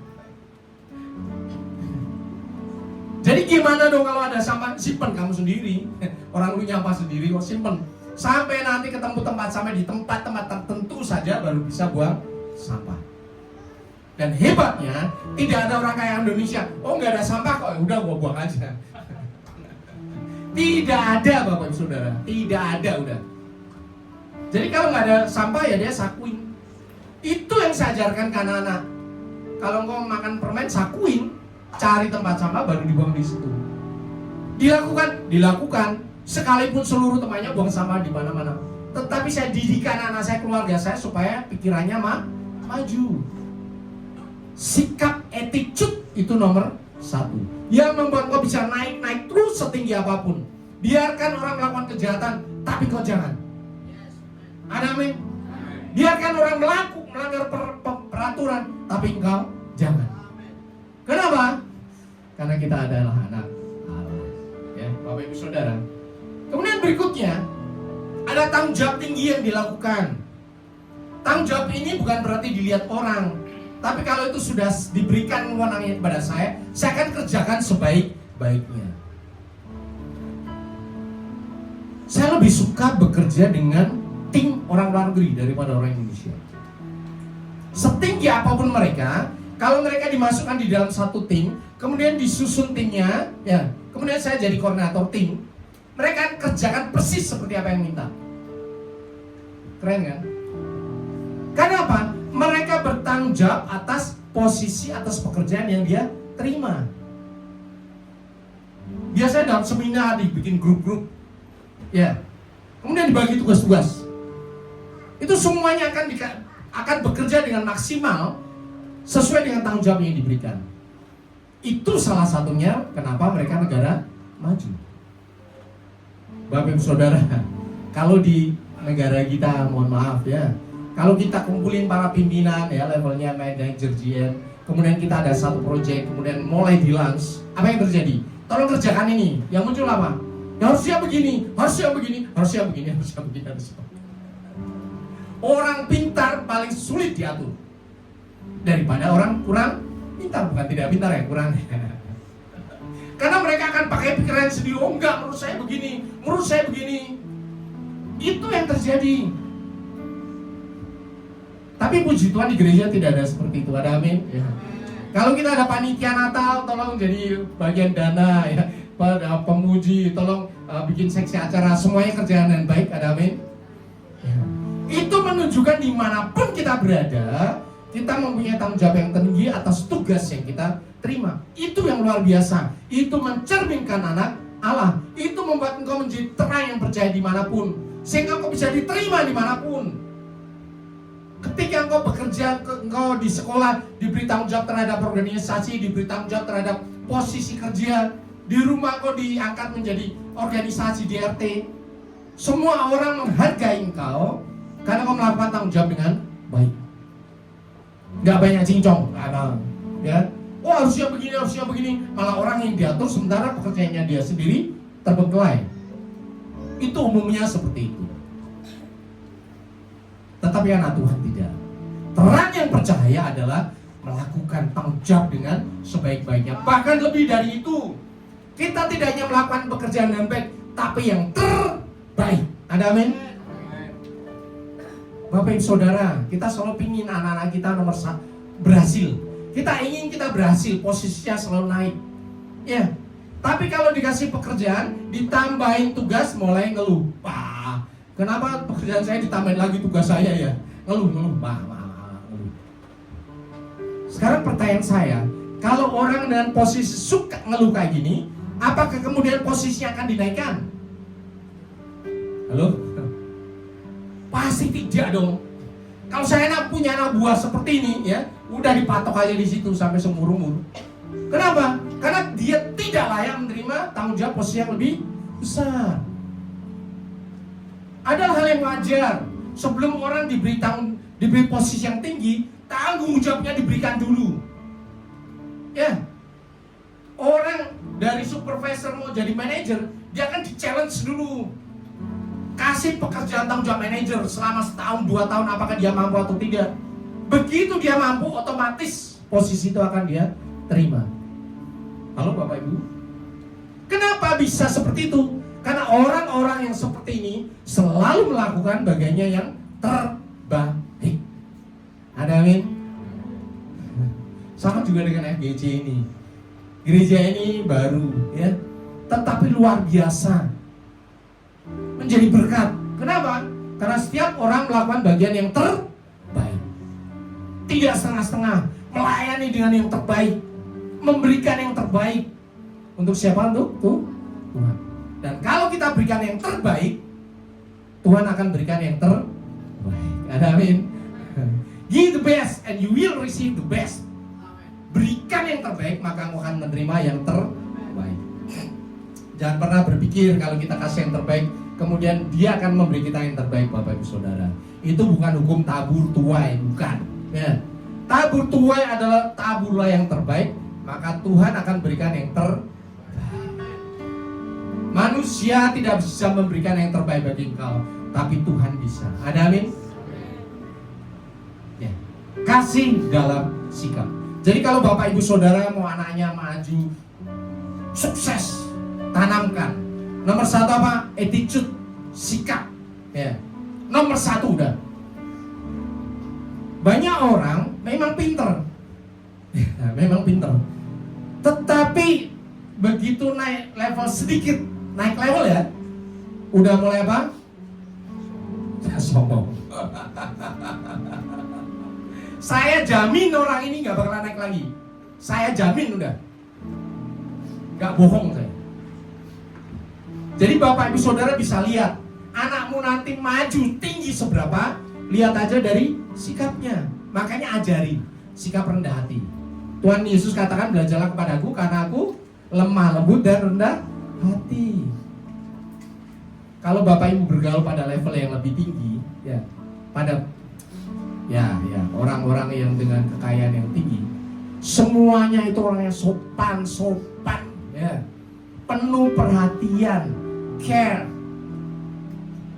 Jadi gimana dong kalau ada sampah? Simpen kamu sendiri. Orang lu nyampah sendiri kok, simpen. Sampai nanti ketemu tempat sampah di tempat-tempat tertentu saja baru bisa buang sampah. Dan hebatnya tidak ada orang kaya Indonesia, oh nggak ada sampah kok, udah gua buang aja. Tidak ada Bapak Ibu Saudara, tidak ada udah. Jadi kalau nggak ada sampah ya dia sakuin. Itu yang saya ajarkan ke anak-anak. Kalau engkau makan permen sakuin. Cari tempat sampah baru dibuang di situ. Dilakukan. Sekalipun seluruh temannya buang sampah di mana-mana. Tetapi saya didikan anak saya, keluarga saya supaya pikirannya maju. Sikap, attitude itu nomor 1. Yang membuat kau bisa naik terus setinggi apapun. Biarkan orang melakukan kejahatan, tapi kau jangan. Ada amin. Biarkan orang melanggar peraturan, tapi engkau jangan. Kenapa? Karena kita adalah anak Allah. Ya, Bapak Ibu Saudara. Kemudian berikutnya ada tanggung jawab tinggi yang dilakukan. Tanggung jawab ini bukan berarti dilihat orang, Tapi kalau itu sudah diberikan wewenangnya kepada saya akan kerjakan sebaik-baiknya. Saya lebih suka bekerja dengan tim orang luar negeri daripada orang Indonesia. Setinggi apapun mereka, kalau mereka dimasukkan di dalam satu tim, kemudian disusun timnya, ya, kemudian saya jadi koordinator tim, mereka akan kerjakan persis seperti apa yang minta. Keren kan? Karena apa? Mereka bertanggung jawab atas posisi, atas pekerjaan yang dia terima. Biasanya dalam seminar dibikin grup-grup, ya, kemudian dibagi tugas-tugas. Itu semuanya akan bekerja dengan maksimal sesuai dengan tanggung jawab yang diberikan. Itu salah satunya kenapa mereka negara maju. Bapak Ibu Saudara, kalau di negara kita, mohon maaf ya, kalau kita kumpulin para pimpinan ya, levelnya manager GM, kemudian kita ada satu proyek, kemudian mulai di launch, apa yang terjadi? Tolong kerjakan ini. Yang muncul apa? Ya, harusnya begini, harusnya begini, harusnya begini, harusnya begini, harusnya begini. Orang pintar paling sulit diatur daripada orang kurang pintar, bukan tidak pintar ya, kurang. Karena mereka akan pakai pikiran sendiri. Oh enggak, menurut saya begini, menurut saya begini. Itu yang terjadi. Tapi puji Tuhan di gereja tidak ada seperti itu. Ada amin ya. Kalau kita ada panitia Natal, tolong jadi bagian dana ya, pemuji, tolong bikin seksi acara, semuanya kerjaan dengan baik. Ada amin ya. Itu menunjukkan dimanapun kita berada, kita mempunyai tanggung jawab yang tinggi atas tugas yang kita terima. Itu yang luar biasa. Itu mencerminkan anak Allah. Itu membuat engkau menjadi terang yang percaya dimanapun, sehingga engkau bisa diterima dimanapun. Ketika engkau bekerja, engkau di sekolah diberi tanggung jawab terhadap organisasi, diberi tanggung jawab terhadap posisi kerja, di rumah engkau diangkat menjadi organisasi DRT. Semua orang menghargai engkau karena engkau melakukan tanggung jawab dengan baik. Gak banyak cincong, ya. Oh harusnya begini, malah orang yang diatur sementara pekerjaannya dia sendiri terbengkelai. Itu umumnya seperti itu. Tetapi anak Tuhan tidak. Terang yang percaya adalah melakukan tanggung jawab dengan sebaik-baiknya. Bahkan lebih dari itu, kita tidak hanya melakukan pekerjaan yang baik, tapi yang terbaik. Ada amin? Bapak Ibu Saudara, kita selalu pingin anak-anak kita nomor satu berhasil. Kita ingin kita berhasil, posisinya selalu naik. Ya. Tapi kalau dikasih pekerjaan, ditambahin tugas, mulai ngeluh. Wah, kenapa pekerjaan saya ditambahin lagi tugas saya ya? Ngeluh. Ngeluh. Sekarang pertanyaan saya, kalau orang dengan posisi suka ngeluh kayak gini, apakah kemudian posisinya akan dinaikkan? Halo? Pasti tidak dong. Kalau saya punya anak buah seperti ini ya, udah dipatok aja di situ sampai seumur umur. Kenapa? Karena dia tidak layak menerima tanggung jawab posisi yang lebih besar. Ada hal yang wajar. Sebelum orang diberi posisi yang tinggi, tanggung jawabnya diberikan dulu. Ya. Orang dari supervisor mau jadi manajer, dia akan di-challenge dulu. Kasih pekerjaan tanggung jawab manajer selama setahun, 2 tahun, apakah dia mampu atau tidak. Begitu dia mampu, otomatis posisi itu akan dia terima. Halo Bapak Ibu. Kenapa bisa seperti itu? Karena orang-orang yang seperti ini selalu melakukan bagiannya yang terbaik. Ada amin? Sama juga dengan FGC ini. Gereja ini baru ya, tetapi luar biasa. Menjadi berkat. Kenapa? Karena setiap orang melakukan bagian yang terbaik. Tidak setengah-setengah. Melayani dengan yang terbaik. Memberikan yang terbaik. Untuk siapa? Untuk Tuhan. Dan kalau kita berikan yang terbaik, Tuhan akan berikan yang terbaik. Ada amin? Give the best and you will receive the best. Berikan yang terbaik, maka kamu akan menerima yang terbaik. Jangan pernah berpikir kalau kita kasih yang terbaik, kemudian dia akan memberi kita yang terbaik. Bapak Ibu Saudara, itu bukan hukum tabur tuai, bukan ya. Tabur tuai adalah taburlah yang terbaik, maka Tuhan akan berikan yang terbaik. Manusia tidak bisa memberikan yang terbaik bagi engkau, tapi Tuhan bisa. Ada amin? Ya. kasih dalam sikap. Jadi kalau Bapak Ibu Saudara mau anaknya maju, sukses, tanamkan. Nomor satu apa? Attitude, sikap. Ya. Nomor satu udah. Banyak orang memang pinter, memang pinter. Tetapi begitu naik level sedikit, naik level ya, udah mulai apa? Sombong. Saya jamin orang ini nggak bakalan naik lagi. Saya jamin udah. Nggak bohong saya. Jadi Bapak Ibu Saudara bisa lihat anakmu nanti maju tinggi seberapa, lihat aja dari sikapnya. Makanya ajari sikap rendah hati. Tuhan Yesus katakan, belajarlah kepadaku karena aku lemah lembut dan rendah hati. Kalau Bapak Ibu bergaul pada level yang lebih tinggi, ya, pada orang-orang yang dengan kekayaan yang tinggi, semuanya itu orangnya sopan, ya, penuh perhatian, care.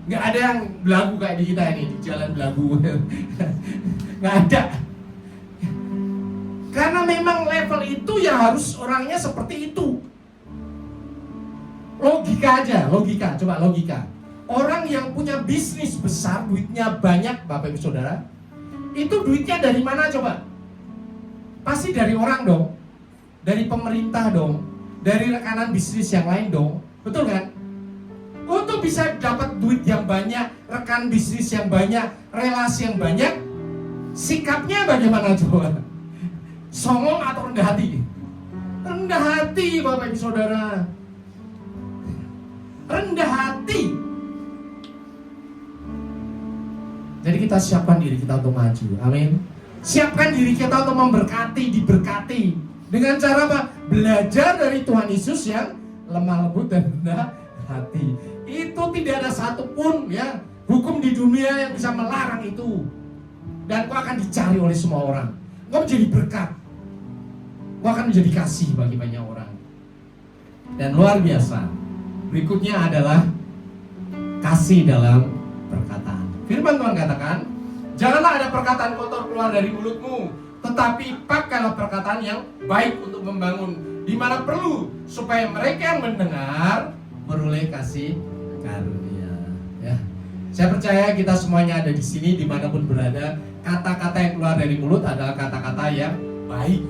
Nggak ada yang belagu kayak di kita ini, di jalan belagu. Nggak ada. Karena memang level itu ya harus orangnya seperti itu. Logika aja, logika, coba logika. Orang yang punya bisnis besar, duitnya banyak, Bapak Ibu Saudara, itu duitnya dari mana coba? Pasti dari orang dong, dari pemerintah dong, dari rekanan bisnis yang lain dong, betul kan? Untuk bisa dapat duit yang banyak, rekan bisnis yang banyak, relasi yang banyak, sikapnya bagaimana coba? Songong atau rendah hati? Rendah hati, Bapak Ibu Saudara. Rendah hati. Jadi kita siapkan diri kita untuk maju. Amin. Siapkan diri kita untuk memberkati, diberkati. Dengan cara apa? Belajar dari Tuhan Yesus yang lemah lembut dan rendah hati. Itu tidak ada satupun ya hukum di dunia yang bisa melarang itu. Dan kau akan dicari oleh semua orang. Kau menjadi berkat. Kau akan menjadi kasih bagi banyak orang. Dan luar biasa, berikutnya adalah kasih dalam perkataan. Firman Tuhan katakan, janganlah ada perkataan kotor keluar dari mulutmu, tetapi pakailah perkataan yang baik untuk membangun di mana perlu, supaya mereka yang mendengar beroleh kasih karunia. Ya. Saya percaya kita semuanya ada di sini, dimanapun berada, kata-kata yang keluar dari mulut adalah kata-kata yang baik.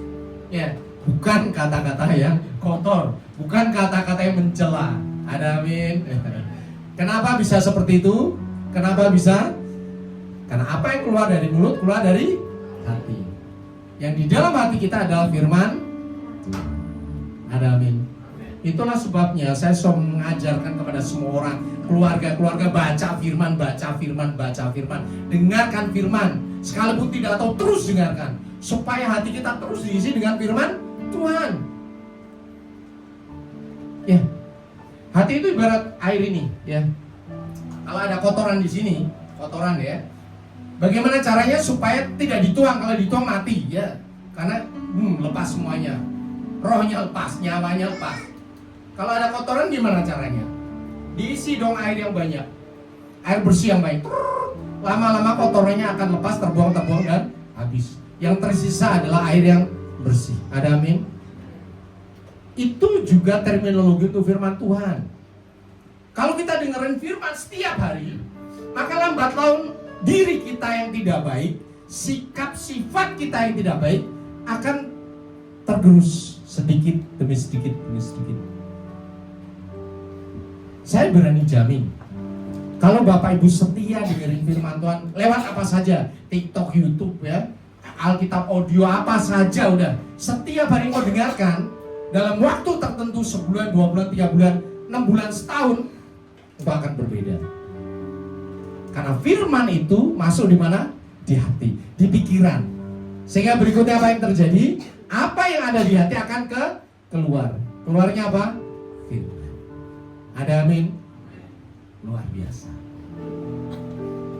Ya, bukan kata-kata yang kotor, bukan kata-kata yang mencela. Ada amin. Kenapa bisa seperti itu? Kenapa bisa? Karena apa yang keluar dari mulut keluar dari hati. Yang di dalam hati kita adalah firman. Ada amin. Itulah sebabnya saya selalu mengajarkan kepada semua orang, keluarga-keluarga, baca firman, baca firman, baca firman. Dengarkan firman, sekalipun tidak tahu terus dengarkan, supaya hati kita terus diisi dengan firman Tuhan. Ya, hati itu ibarat air ini, ya. Kalau ada kotoran di sini, kotoran ya. Bagaimana caranya supaya tidak dituang? Kalau dituang mati, ya. Karena lepas semuanya, rohnya lepas, nyawanya lepas. Kalau ada kotoran gimana caranya? Diisi dong air yang banyak, air bersih yang baik. Lama-lama kotorannya akan lepas, terbuang dan habis. Yang tersisa adalah air yang bersih. Ada amin? Itu juga terminologi untuk firman Tuhan. Kalau kita dengerin firman setiap hari, maka lambat laun diri kita yang tidak baik, sikap sifat kita yang tidak baik akan tergerus sedikit demi sedikit demi sedikit. Saya berani jamin, kalau Bapak Ibu setia dengerin firman Tuhan lewat apa saja, TikTok, YouTube ya, Alkitab audio apa saja udah, setiap hari mau dengarkan, dalam waktu tertentu sebulan, 2 bulan, 3 bulan, 6 bulan, setahun, itu akan berbeda. Karena firman itu masuk di mana? Di hati, di pikiran. Sehingga berikutnya apa yang terjadi? Apa yang ada di hati akan keluar. Keluarnya apa? Firman. Ada amin? Luar biasa.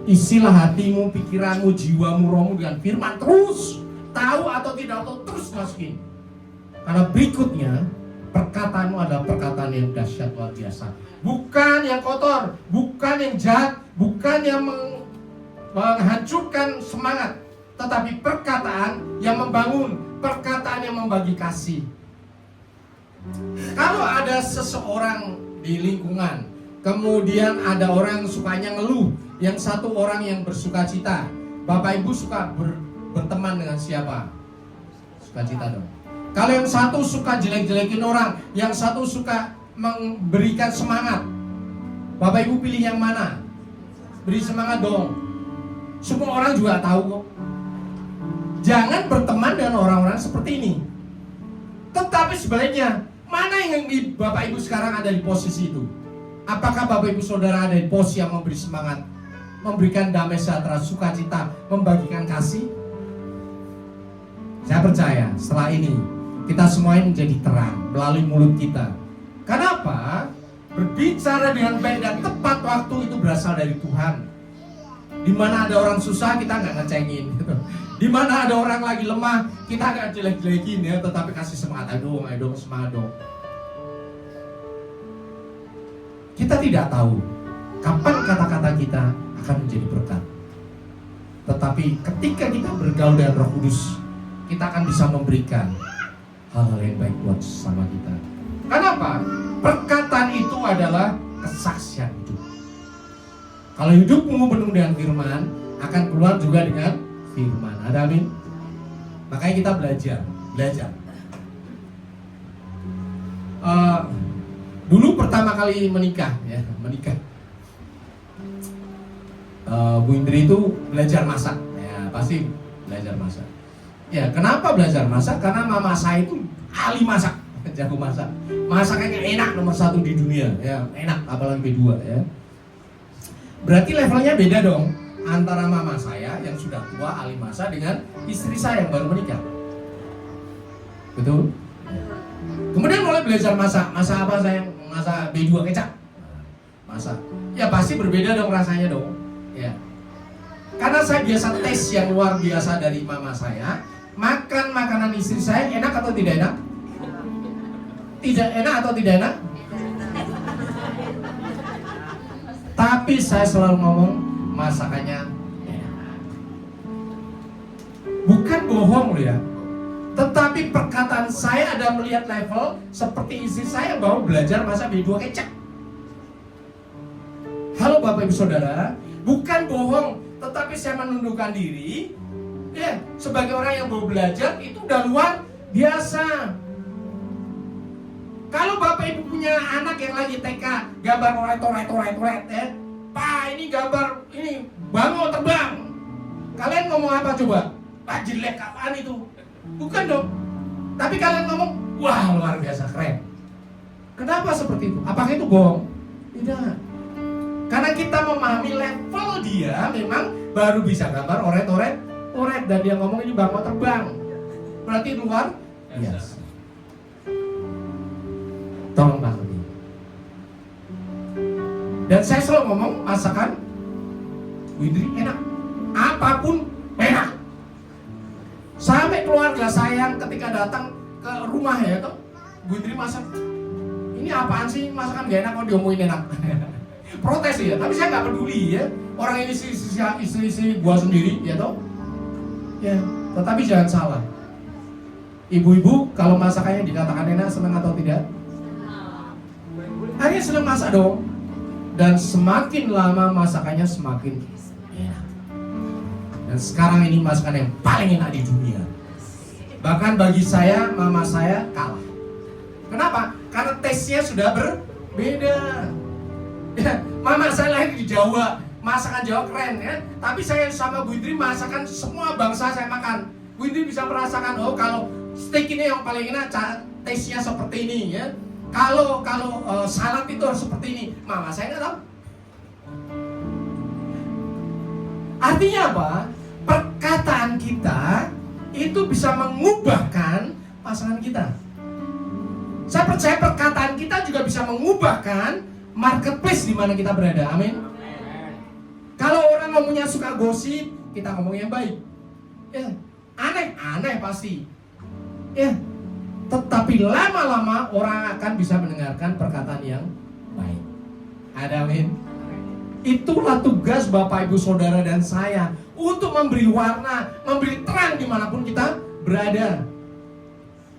Isilah hatimu, pikiranmu, jiwamu, rohmu dengan firman terus. Tahu atau tidak tahu terus masukin. Karena berikutnya perkataanmu adalah perkataan yang dahsyat luar biasa. Bukan yang kotor, bukan yang jahat, bukan yang menghancurkan semangat, tetapi perkataan yang membangun, perkataan yang membagi kasih. Kalau ada seseorang di lingkungan, kemudian ada orang sukanya ngeluh, yang satu orang yang bersuka cita, Bapak Ibu suka berteman dengan siapa? Suka cita dong. Kalau yang satu suka jelek-jelekin orang, yang satu suka memberikan semangat, Bapak Ibu pilih yang mana? Beri semangat dong. Semua orang juga tahu kok. Jangan berteman dengan orang-orang seperti ini. Tetapi sebaliknya, mana yang di Bapak Ibu sekarang ada di posisi itu? Apakah Bapak Ibu Saudara ada di posisi yang memberi semangat, memberikan damai sejahtera, sukacita, membagikan kasih? Saya percaya setelah ini kita semuanya menjadi terang melalui mulut kita. Kenapa? Berbicara dengan baik dan tepat waktu itu berasal dari Tuhan. Di mana ada orang susah kita nggak ngecengin, gitu. Di mana ada orang lagi lemah kita nggak jelek-jelekin ya, tetapi kasih semangat, ayo dong, semangat dong. Kita tidak tahu kapan kata-kata kita akan menjadi berkat. Tetapi ketika kita bergaul dengan Roh Kudus, kita akan bisa memberikan hal-hal yang baik buat sesama kita. Kenapa? Perkataan itu adalah kesaksian hidup. Kalau hidupmu penuh dengan firman, akan keluar juga dengan firman. Ada amin? Makanya kita belajar. Dulu pertama kali menikah. Bu Indri itu belajar masak. Ya, pasti belajar masak. Ya, kenapa belajar masak? Karena mama saya itu ahli masak, jago masak. Masakannya enak, nomor 1 di dunia. Ya, enak, apalagi B2 ya. Berarti levelnya beda dong antara mama saya yang sudah tua ahli masak dengan istri saya yang baru menikah. Betul? Kemudian mulai belajar masak. Masak apa saya? Masak B2 kecap. Masak. Ya pasti berbeda dong rasanya dong. Ya. Karena saya biasa tes yang luar biasa dari mama saya. Makan makanan istri saya enak atau tidak enak? Tidak enak atau tidak enak? Tapi saya selalu ngomong masakannya enak. Bukan bohong loh ya. Tetapi perkataan saya ada melihat level seperti istri saya bahwa belajar masak B2 kecap. Halo Bapak Ibu Saudara, bukan bohong, tetapi saya menundukkan diri. Ya, sebagai orang yang baru belajar itu udah luar biasa. Kalau Bapak Ibu punya anak yang lagi TK, gambar oret ya. Pak, ini gambar ini bangun terbang. Kalian ngomong apa coba? Pak, jelek apaan itu? Bukan dong. Tapi kalian ngomong, wah luar biasa keren. Kenapa seperti itu? Apakah itu bohong? Tidak. Karena kita memahami level dia memang baru bisa gambar oret dan dia ngomong ini bangun terbang. Berarti luar biasa. Tolong pahami. Dan saya selalu ngomong masakan Bu Indri enak, apapun enak. Sampai keluarga saya ketika datang ke rumah ya tuh, Bu Indri masak, ini apaan sih masakan gak enak kok diomongin enak. Protes ya, tapi saya nggak peduli ya. Orang ini istri gua sendiri ya toh. Ya, tetapi jangan salah. Ibu-ibu kalau masakannya dikatakan enak senang atau tidak? Akhirnya senang masak dong. Dan semakin lama masakannya semakin enak. Dan sekarang ini masakan yang paling enak di dunia. Bahkan bagi saya, mama saya kalah. Kenapa? Karena tesnya sudah berbeda. Ya, mama saya lahir di Jawa, masakan Jawa keren ya. Tapi saya sama Bu Indri masakan semua bangsa saya makan. Bu Indri bisa merasakan, oh kalau steak ini yang paling enak, taste-nya seperti ini ya. Kalau salad itu harus seperti ini. Mama saya nggak tahu. Artinya apa? Perkataan kita itu bisa mengubahkan pasangan kita. Saya percaya perkataan kita juga bisa mengubahkan marketplace di mana kita berada. Amin. Kalau orang ngomongnya suka gosip, kita ngomong yang baik. Ya, aneh pasti. Ya, tetapi lama-lama orang akan bisa mendengarkan perkataan yang baik. Ada amin. Itulah tugas Bapak Ibu Saudara dan saya untuk memberi warna, memberi terang dimanapun kita berada.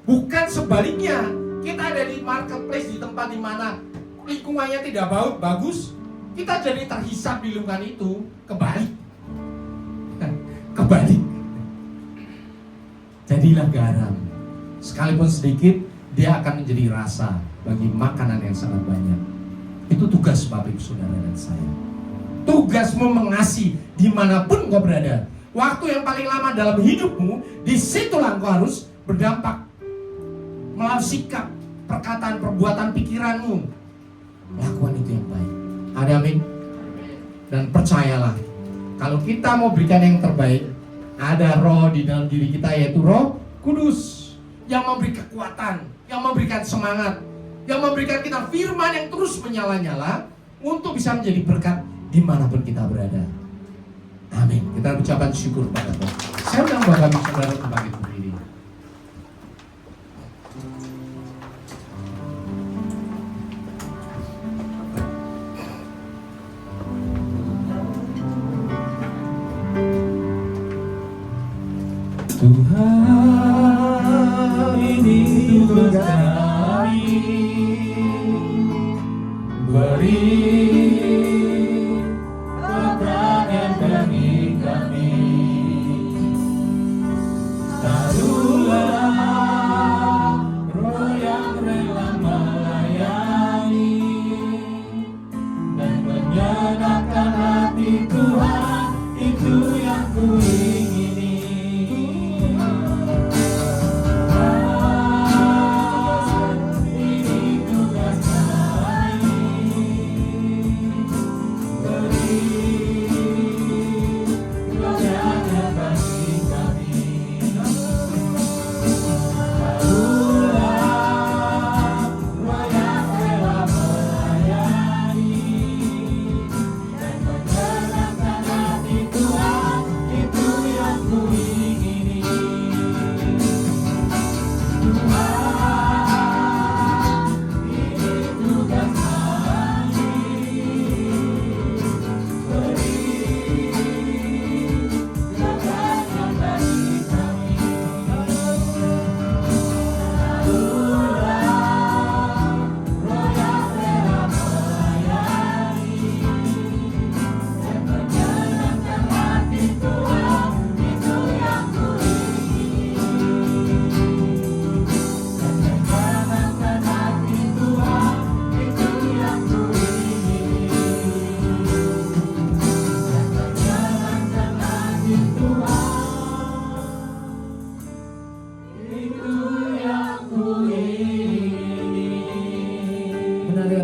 Bukan sebaliknya, kita ada di marketplace, di tempat dimana lingkungannya tidak bagus, kita jadi terhisap di lingkungan itu. Kebalik. Kebalik. Jadilah garam. Sekalipun sedikit, dia akan menjadi rasa bagi makanan yang sangat banyak. Itu tugas Bapak Ibu Saudara dan saya. Tugasmu mengasihi dimanapun kau berada. Waktu yang paling lama dalam hidupmu, disitulah engkau harus berdampak melalui sikap, perkataan, perbuatan, pikiranmu. Lakukan itu yang baik. Ada amin? Dan percayalah, kalau kita mau berikan yang terbaik, ada roh di dalam diri kita, yaitu Roh Kudus, yang memberi kekuatan, yang memberikan semangat, yang memberikan kita firman yang terus menyala-nyala untuk bisa menjadi berkat dimanapun kita berada. Amin. Kita ucapkan syukur pada Tuhan. Saya undang Bapak Ibu Saudara untuk bangkit berdiri. Tuhan, ini tugas kami, beri keterangan bagi kami. Taruhlah roh yang rela melayani dan menyenangkan hati Tuhan, itu yang kuingini.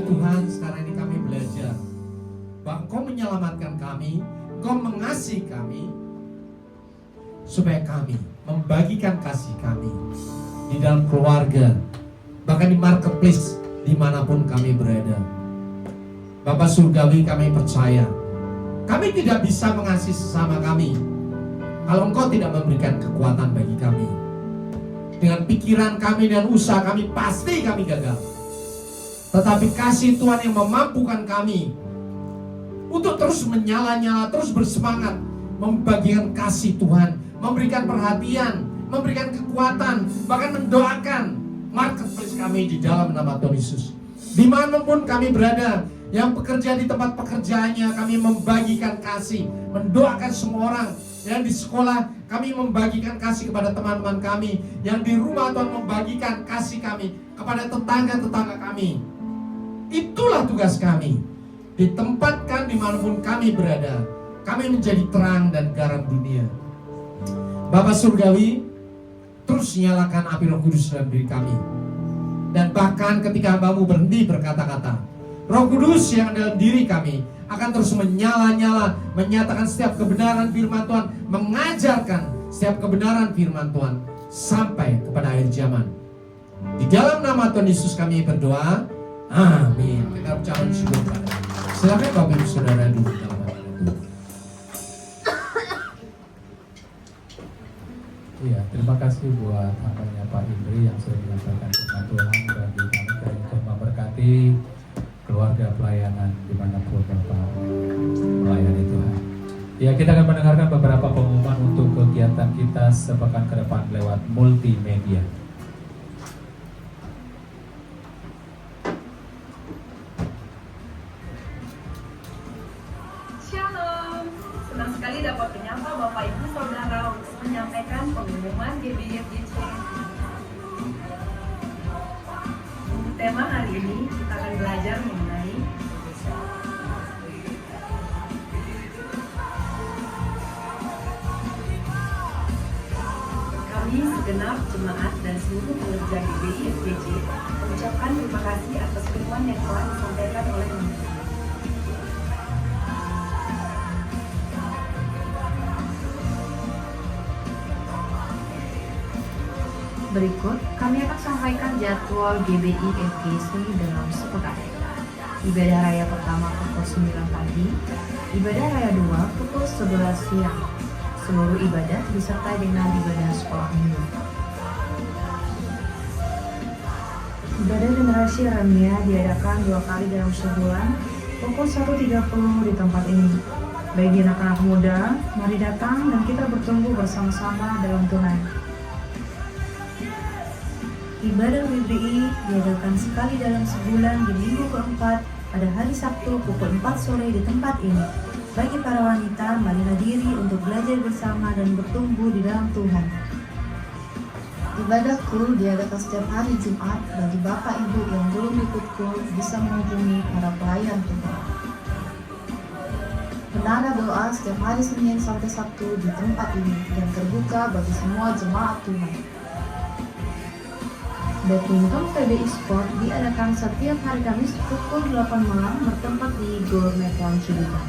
Tuhan, sekarang ini kami belajar bahwa Engkau menyelamatkan kami, Engkau mengasihi kami, supaya kami membagikan kasih kami di dalam keluarga, bahkan di marketplace, dimanapun kami berada. Bapa Surgawi, kami percaya kami tidak bisa mengasihi sesama kami kalau Engkau tidak memberikan kekuatan bagi kami. Dengan pikiran kami dan usaha kami, pasti kami gagal. Tetapi kasih Tuhan yang memampukan kami untuk terus menyala-nyala, terus bersemangat, membagikan kasih Tuhan, memberikan perhatian, memberikan kekuatan, bahkan mendoakan marketplace kami di dalam nama Tuhan Yesus. Dimanapun kami berada, yang bekerja di tempat pekerjaannya, kami membagikan kasih, mendoakan semua orang. Yang di sekolah, kami membagikan kasih kepada teman-teman kami. Yang di rumah, Tuhan membagikan kasih kami kepada tetangga-tetangga kami. Itulah tugas kami. Ditempatkan dimanapun kami berada, kami menjadi terang dan garam dunia. Bapa Surgawi, terus nyalakan api Roh Kudus dalam diri kami. Dan bahkan ketika hamba-Mu berhenti berkata-kata, Roh Kudus yang dalam diri kami akan terus menyala-nyala, menyatakan setiap kebenaran firman Tuhan, mengajarkan setiap kebenaran firman Tuhan sampai kepada akhir zaman. Di dalam nama Tuhan Yesus kami berdoa. Amin. Kita ucapkan syukur pada. Silakan Bapak Ibu Saudara duduk dalam hadirat Tuhan. Iya, terima kasih buat hambanya Pak Indri yang sudah menyampaikan firman Tuhan bagi kami dan untuk memberkati keluarga pelayanan dimanapun Bapak melayani Tuhan. Ya, kita akan mendengarkan beberapa pengumuman untuk kegiatan kita sepekan ke depan lewat multimedia. Shalom, senang sekali dapat menyapa Bapak Ibu Saudara untuk menyampaikan pengumuman GBIFGC. Untuk tema hari ini kita akan belajar mengenai kami segenap jemaat dan seluruh pekerja GBIFGC mengucapkan terima kasih atas firman yang telah disampaikan oleh Menteri. Berikut, kami akan sampaikan jadwal GBI FGC dalam sepekan. Ibadah raya pertama pukul 9 pagi, ibadah raya 2 pukul 11 siang. Seluruh ibadah disertai dengan ibadah sekolah minggu. Ibadah generasi Remia diadakan 2 kali dalam sebulan, pukul 1.30 di tempat ini. Bagi anak-anak muda, mari datang dan kita bertumbuh bersama-sama dalam Tuhan. Ibadah WBI diadakan sekali dalam sebulan di minggu keempat pada hari Sabtu pukul 4 sore di tempat ini. Bagi para wanita, marilah diri untuk belajar bersama dan bertumbuh di dalam Tuhan. Ibadah kul diadakan setiap hari Jumat. Bagi Bapak Ibu yang belum ikut kul bisa menghubungi para pelayan Tuhan. Menara doa setiap hari Senin sampai Sabtu di tempat ini yang terbuka bagi semua jemaat Tuhan. Badminton PBI Sport diadakan setiap hari Kamis pukul 8 malam bertempat di Gor Metron Cibitung.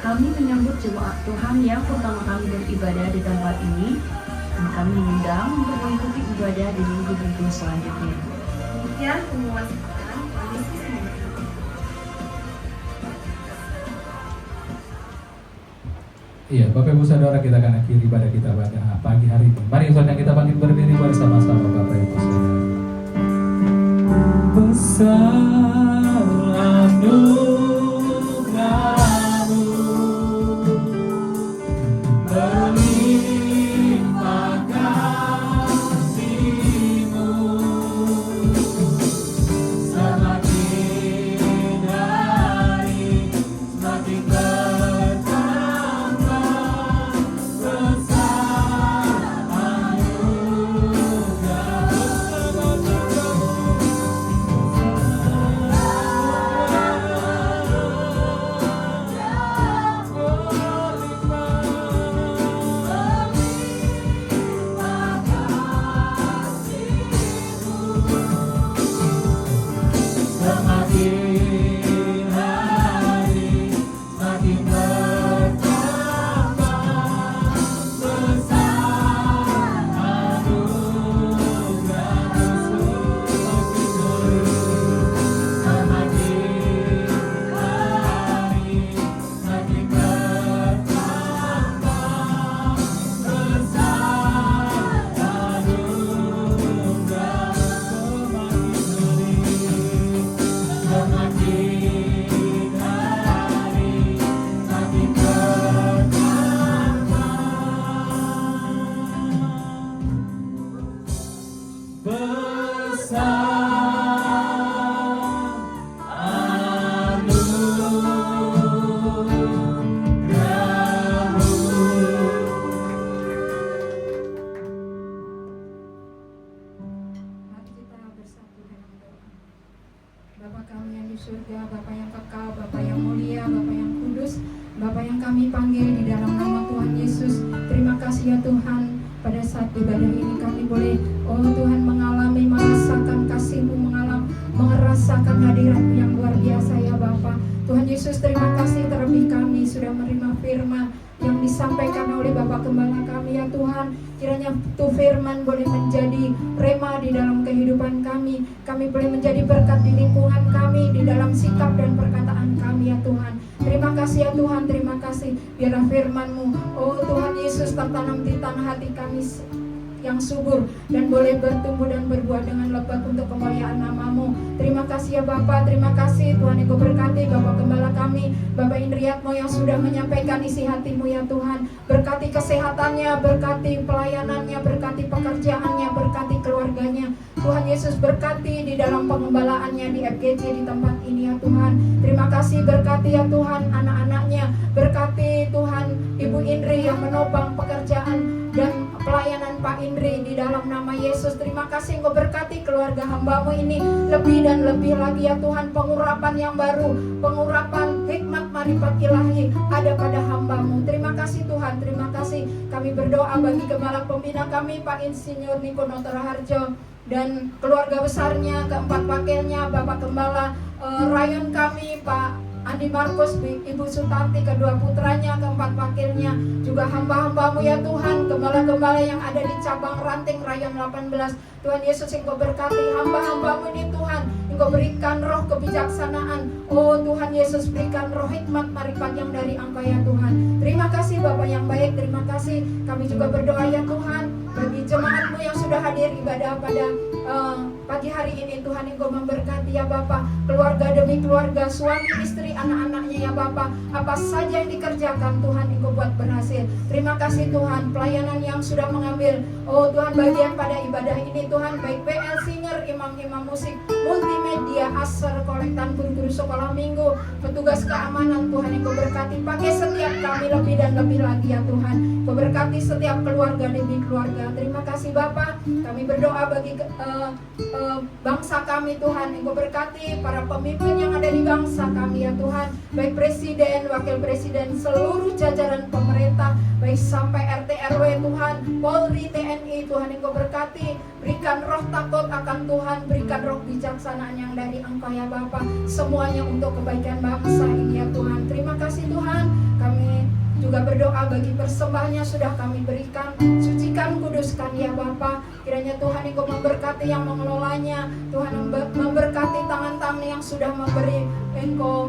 Kami menyambut jemaat Tuhan yang pertama kali beribadah di tempat ini dan kami diundang untuk mengikuti ibadah di minggu-minggu selanjutnya. Demikian pengumuman sekarang, permisi semuanya. Iya, Bapak Ibu Saudara, kita akan akhiri ibadah kita pada pagi hari ini. Mari saudara kita bangkit berdiri bersama-sama Bapak Ibu Saudara. Besar anugerah-Mu, berlimpah kasih-Mu, semakin hari semakin Bapa kami yang di surga, Bapa yang kekal, Bapa yang mulia, Bapa yang kudus, Bapa yang kami panggil di dalam nama Tuhan Yesus. Terima kasih ya Tuhan, pada saat ibadah ini kami boleh, oh Tuhan, mengalami, merasakan kasih-Mu, merasakan hadirat-Mu yang luar biasa ya Bapa. Tuhan Yesus, terima kasih terlebih kami sudah menerima firman yang disampaikan oleh Bapak Gembala kami ya Tuhan. Kiranya itu firman boleh menjadi rema di dalam kehidupan kami. Kami boleh menjadi berkat di lingkungan kami, di dalam sikap dan perkataan kami ya Tuhan. Terima kasih ya Tuhan, terima kasih. Biarlah firman-Mu, oh Tuhan Yesus, tertanam di tanah hati kami yang subur dan boleh bertumbuh dan berbuah dengan lebat untuk kemuliaan nama-Mu. Terima kasih ya Bapa, terima kasih Tuhan Engkau berkati Bapak Gembala kami, Bapak Indriatmo yang sudah menyampaikan isi hati-Mu ya Tuhan. Berkati kesehatannya, berkati pelayanannya, berkati pekerjaannya, berkati keluarganya. Tuhan Yesus berkati di dalam pengembalaannya di FGC di tempat ini ya Tuhan. Terima kasih, berkati ya Tuhan anak-anaknya, berkati Tuhan Ibu Indri yang menopang pekerjaan dan pelayanan Pak Indri di dalam nama Yesus. Terima kasih Engkau berkati keluarga hamba-Mu ini lebih dan lebih lagi ya Tuhan. Pengurapan yang baru, pengurapan hikmat marifat ilahi ada pada hamba-Mu. Terima kasih Tuhan, terima kasih. Kami berdoa bagi Gembala Pembina kami Pak Insinyur Niko Notoraharjo dan keluarga besarnya, keempat wakilnya, Bapak Gembala rayon kami Pak Andi Markus, Ibu Sutanti, kedua putranya, keempat wakilnya, juga hamba-hamba-Mu ya Tuhan, gembala-gembala yang ada di cabang ranting rayon 18. Tuhan Yesus Engkau berkati hamba-hamba-Mu ini Tuhan. Engkau berikan roh kebijaksanaan. Oh Tuhan Yesus, berikan roh hikmat marifat yang dari Engkau ya Tuhan. Terima kasih Bapak yang baik, terima kasih. Kami juga berdoa ya Tuhan bagi jemaat-Mu yang sudah hadir ibadah pada pagi hari ini. Tuhan Engkau memberkati ya Bapak, keluarga demi keluarga, suami istri, anak-anaknya ya Bapak. Apa saja yang dikerjakan Tuhan Engkau buat berhasil. Terima kasih Tuhan, pelayanan yang sudah mengambil oh Tuhan bagian pada ibadah ini Tuhan, baik PL Singer, imam-imam musik, multimedia, asar, kolektan, guru-guru sekolah minggu, petugas keamanan. Tuhan Engkau berkati, pakai setiap kami lebih dan lebih lagi ya Tuhan. Engkau berkati setiap keluarga demi keluarga. Terima kasih Bapak. Kami berdoa bagi bangsa kami Tuhan. Engkau berkati para pemimpin yang ada di bangsa kami ya Tuhan, baik presiden, wakil presiden, seluruh jajaran pemerintah, baik sampai RT RW Tuhan, Polri, TNI. Tuhan Engkau berkati, berikan roh takut akan Tuhan, berikan roh bijaksanaan yang dari Engkau ya Bapa, semuanya untuk kebaikan bangsa ini ya Tuhan. Terima kasih Tuhan. Kami juga berdoa bagi persembahannya sudah kami berikan, sucikan, kuduskan ya Bapa. Kiranya Tuhan Engkau memberkati yang mengelolanya, Tuhan memberkati tangan-tangan yang sudah memberi. Engkau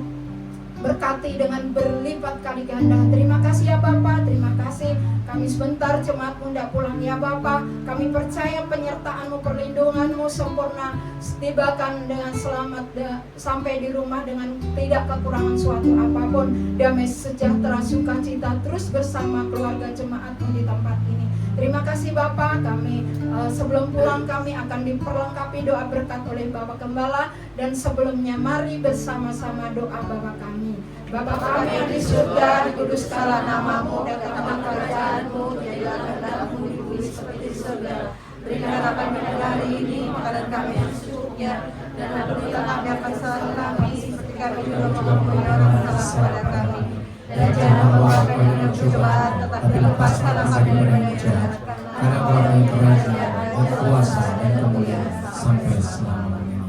berkati dengan berlipat kali ganda. Terima kasih ya Bapa, terima kasih. Kami sebentar jemaat-Mu hendak pulang ya Bapa. Kami percaya penyertaan-Mu, perlindungan-Mu sempurna, tibakan dengan selamat sampai di rumah dengan tidak kekurangan suatu apapun. Damai sejahtera sukacita terus bersama keluarga jemaat-Mu di tempat ini. Terima kasih Bapa. Kami sebelum pulang kami akan diperlengkapi doa berkat oleh Bapak Gembala. Dan sebelumnya mari bersama-sama doa Bapa kami. Bapa kami yang di surga, dikuduskanlah nama-Mu, datanglah kerajaan-Mu, jadilah kehendak-Mu di bumi seperti di surga. Berikanlah kami hari ini makanan kami yang secukupnya, dan ampunilah kami akan salah kami seperti kami juga mengampuni orang yang salah kepada kami. Dan jangan membawa kami dalam pencobaan, tetapi lepaskanlah kami dari jahat. Karena Engkau yang kerajaan, dan kuasa, dan kemuliaan sampai selama-lamanya.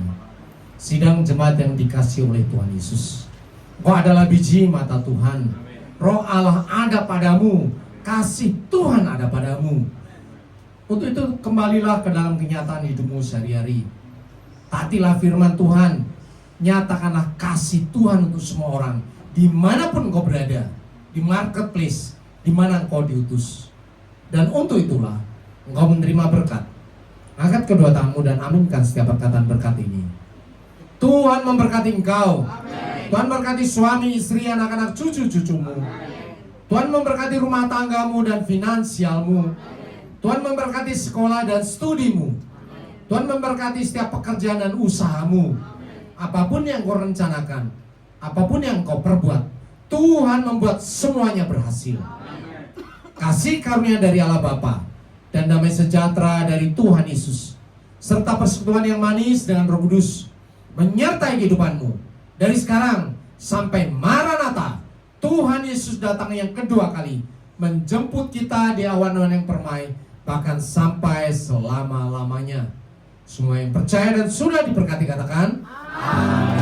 Sidang jemaat yang dikasihi oleh Tuhan Yesus, Engkau adalah biji mata Tuhan. Roh Allah ada padamu, kasih Tuhan ada padamu. Untuk itu kembalilah ke dalam kenyataan hidupmu sehari-hari. Taatilah firman Tuhan, nyatakanlah kasih Tuhan untuk semua orang, dimanapun engkau berada, di marketplace, di mana engkau diutus. Dan untuk itulah engkau menerima berkat. Angkat kedua tanganmu dan aminkan setiap perkataan berkat ini. Tuhan memberkati engkau. Amen. Tuhan memberkati suami, istri, anak-anak, cucu-cucumu. Tuhan memberkati rumah tanggamu dan finansialmu. Tuhan memberkati sekolah dan studimu. Tuhan memberkati setiap pekerjaan dan usahamu. Apapun yang kau rencanakan, apapun yang kau perbuat, Tuhan membuat semuanya berhasil. Kasih karunia dari Allah Bapa dan damai sejahtera dari Tuhan Yesus, serta persekutuan yang manis dengan Roh Kudus menyertai kehidupanmu dari sekarang sampai Maranatha. Tuhan Yesus datang yang kedua kali, menjemput kita di awan-awan yang permai, bahkan sampai selama-lamanya. Semua yang percaya dan sudah diberkati katakan amin.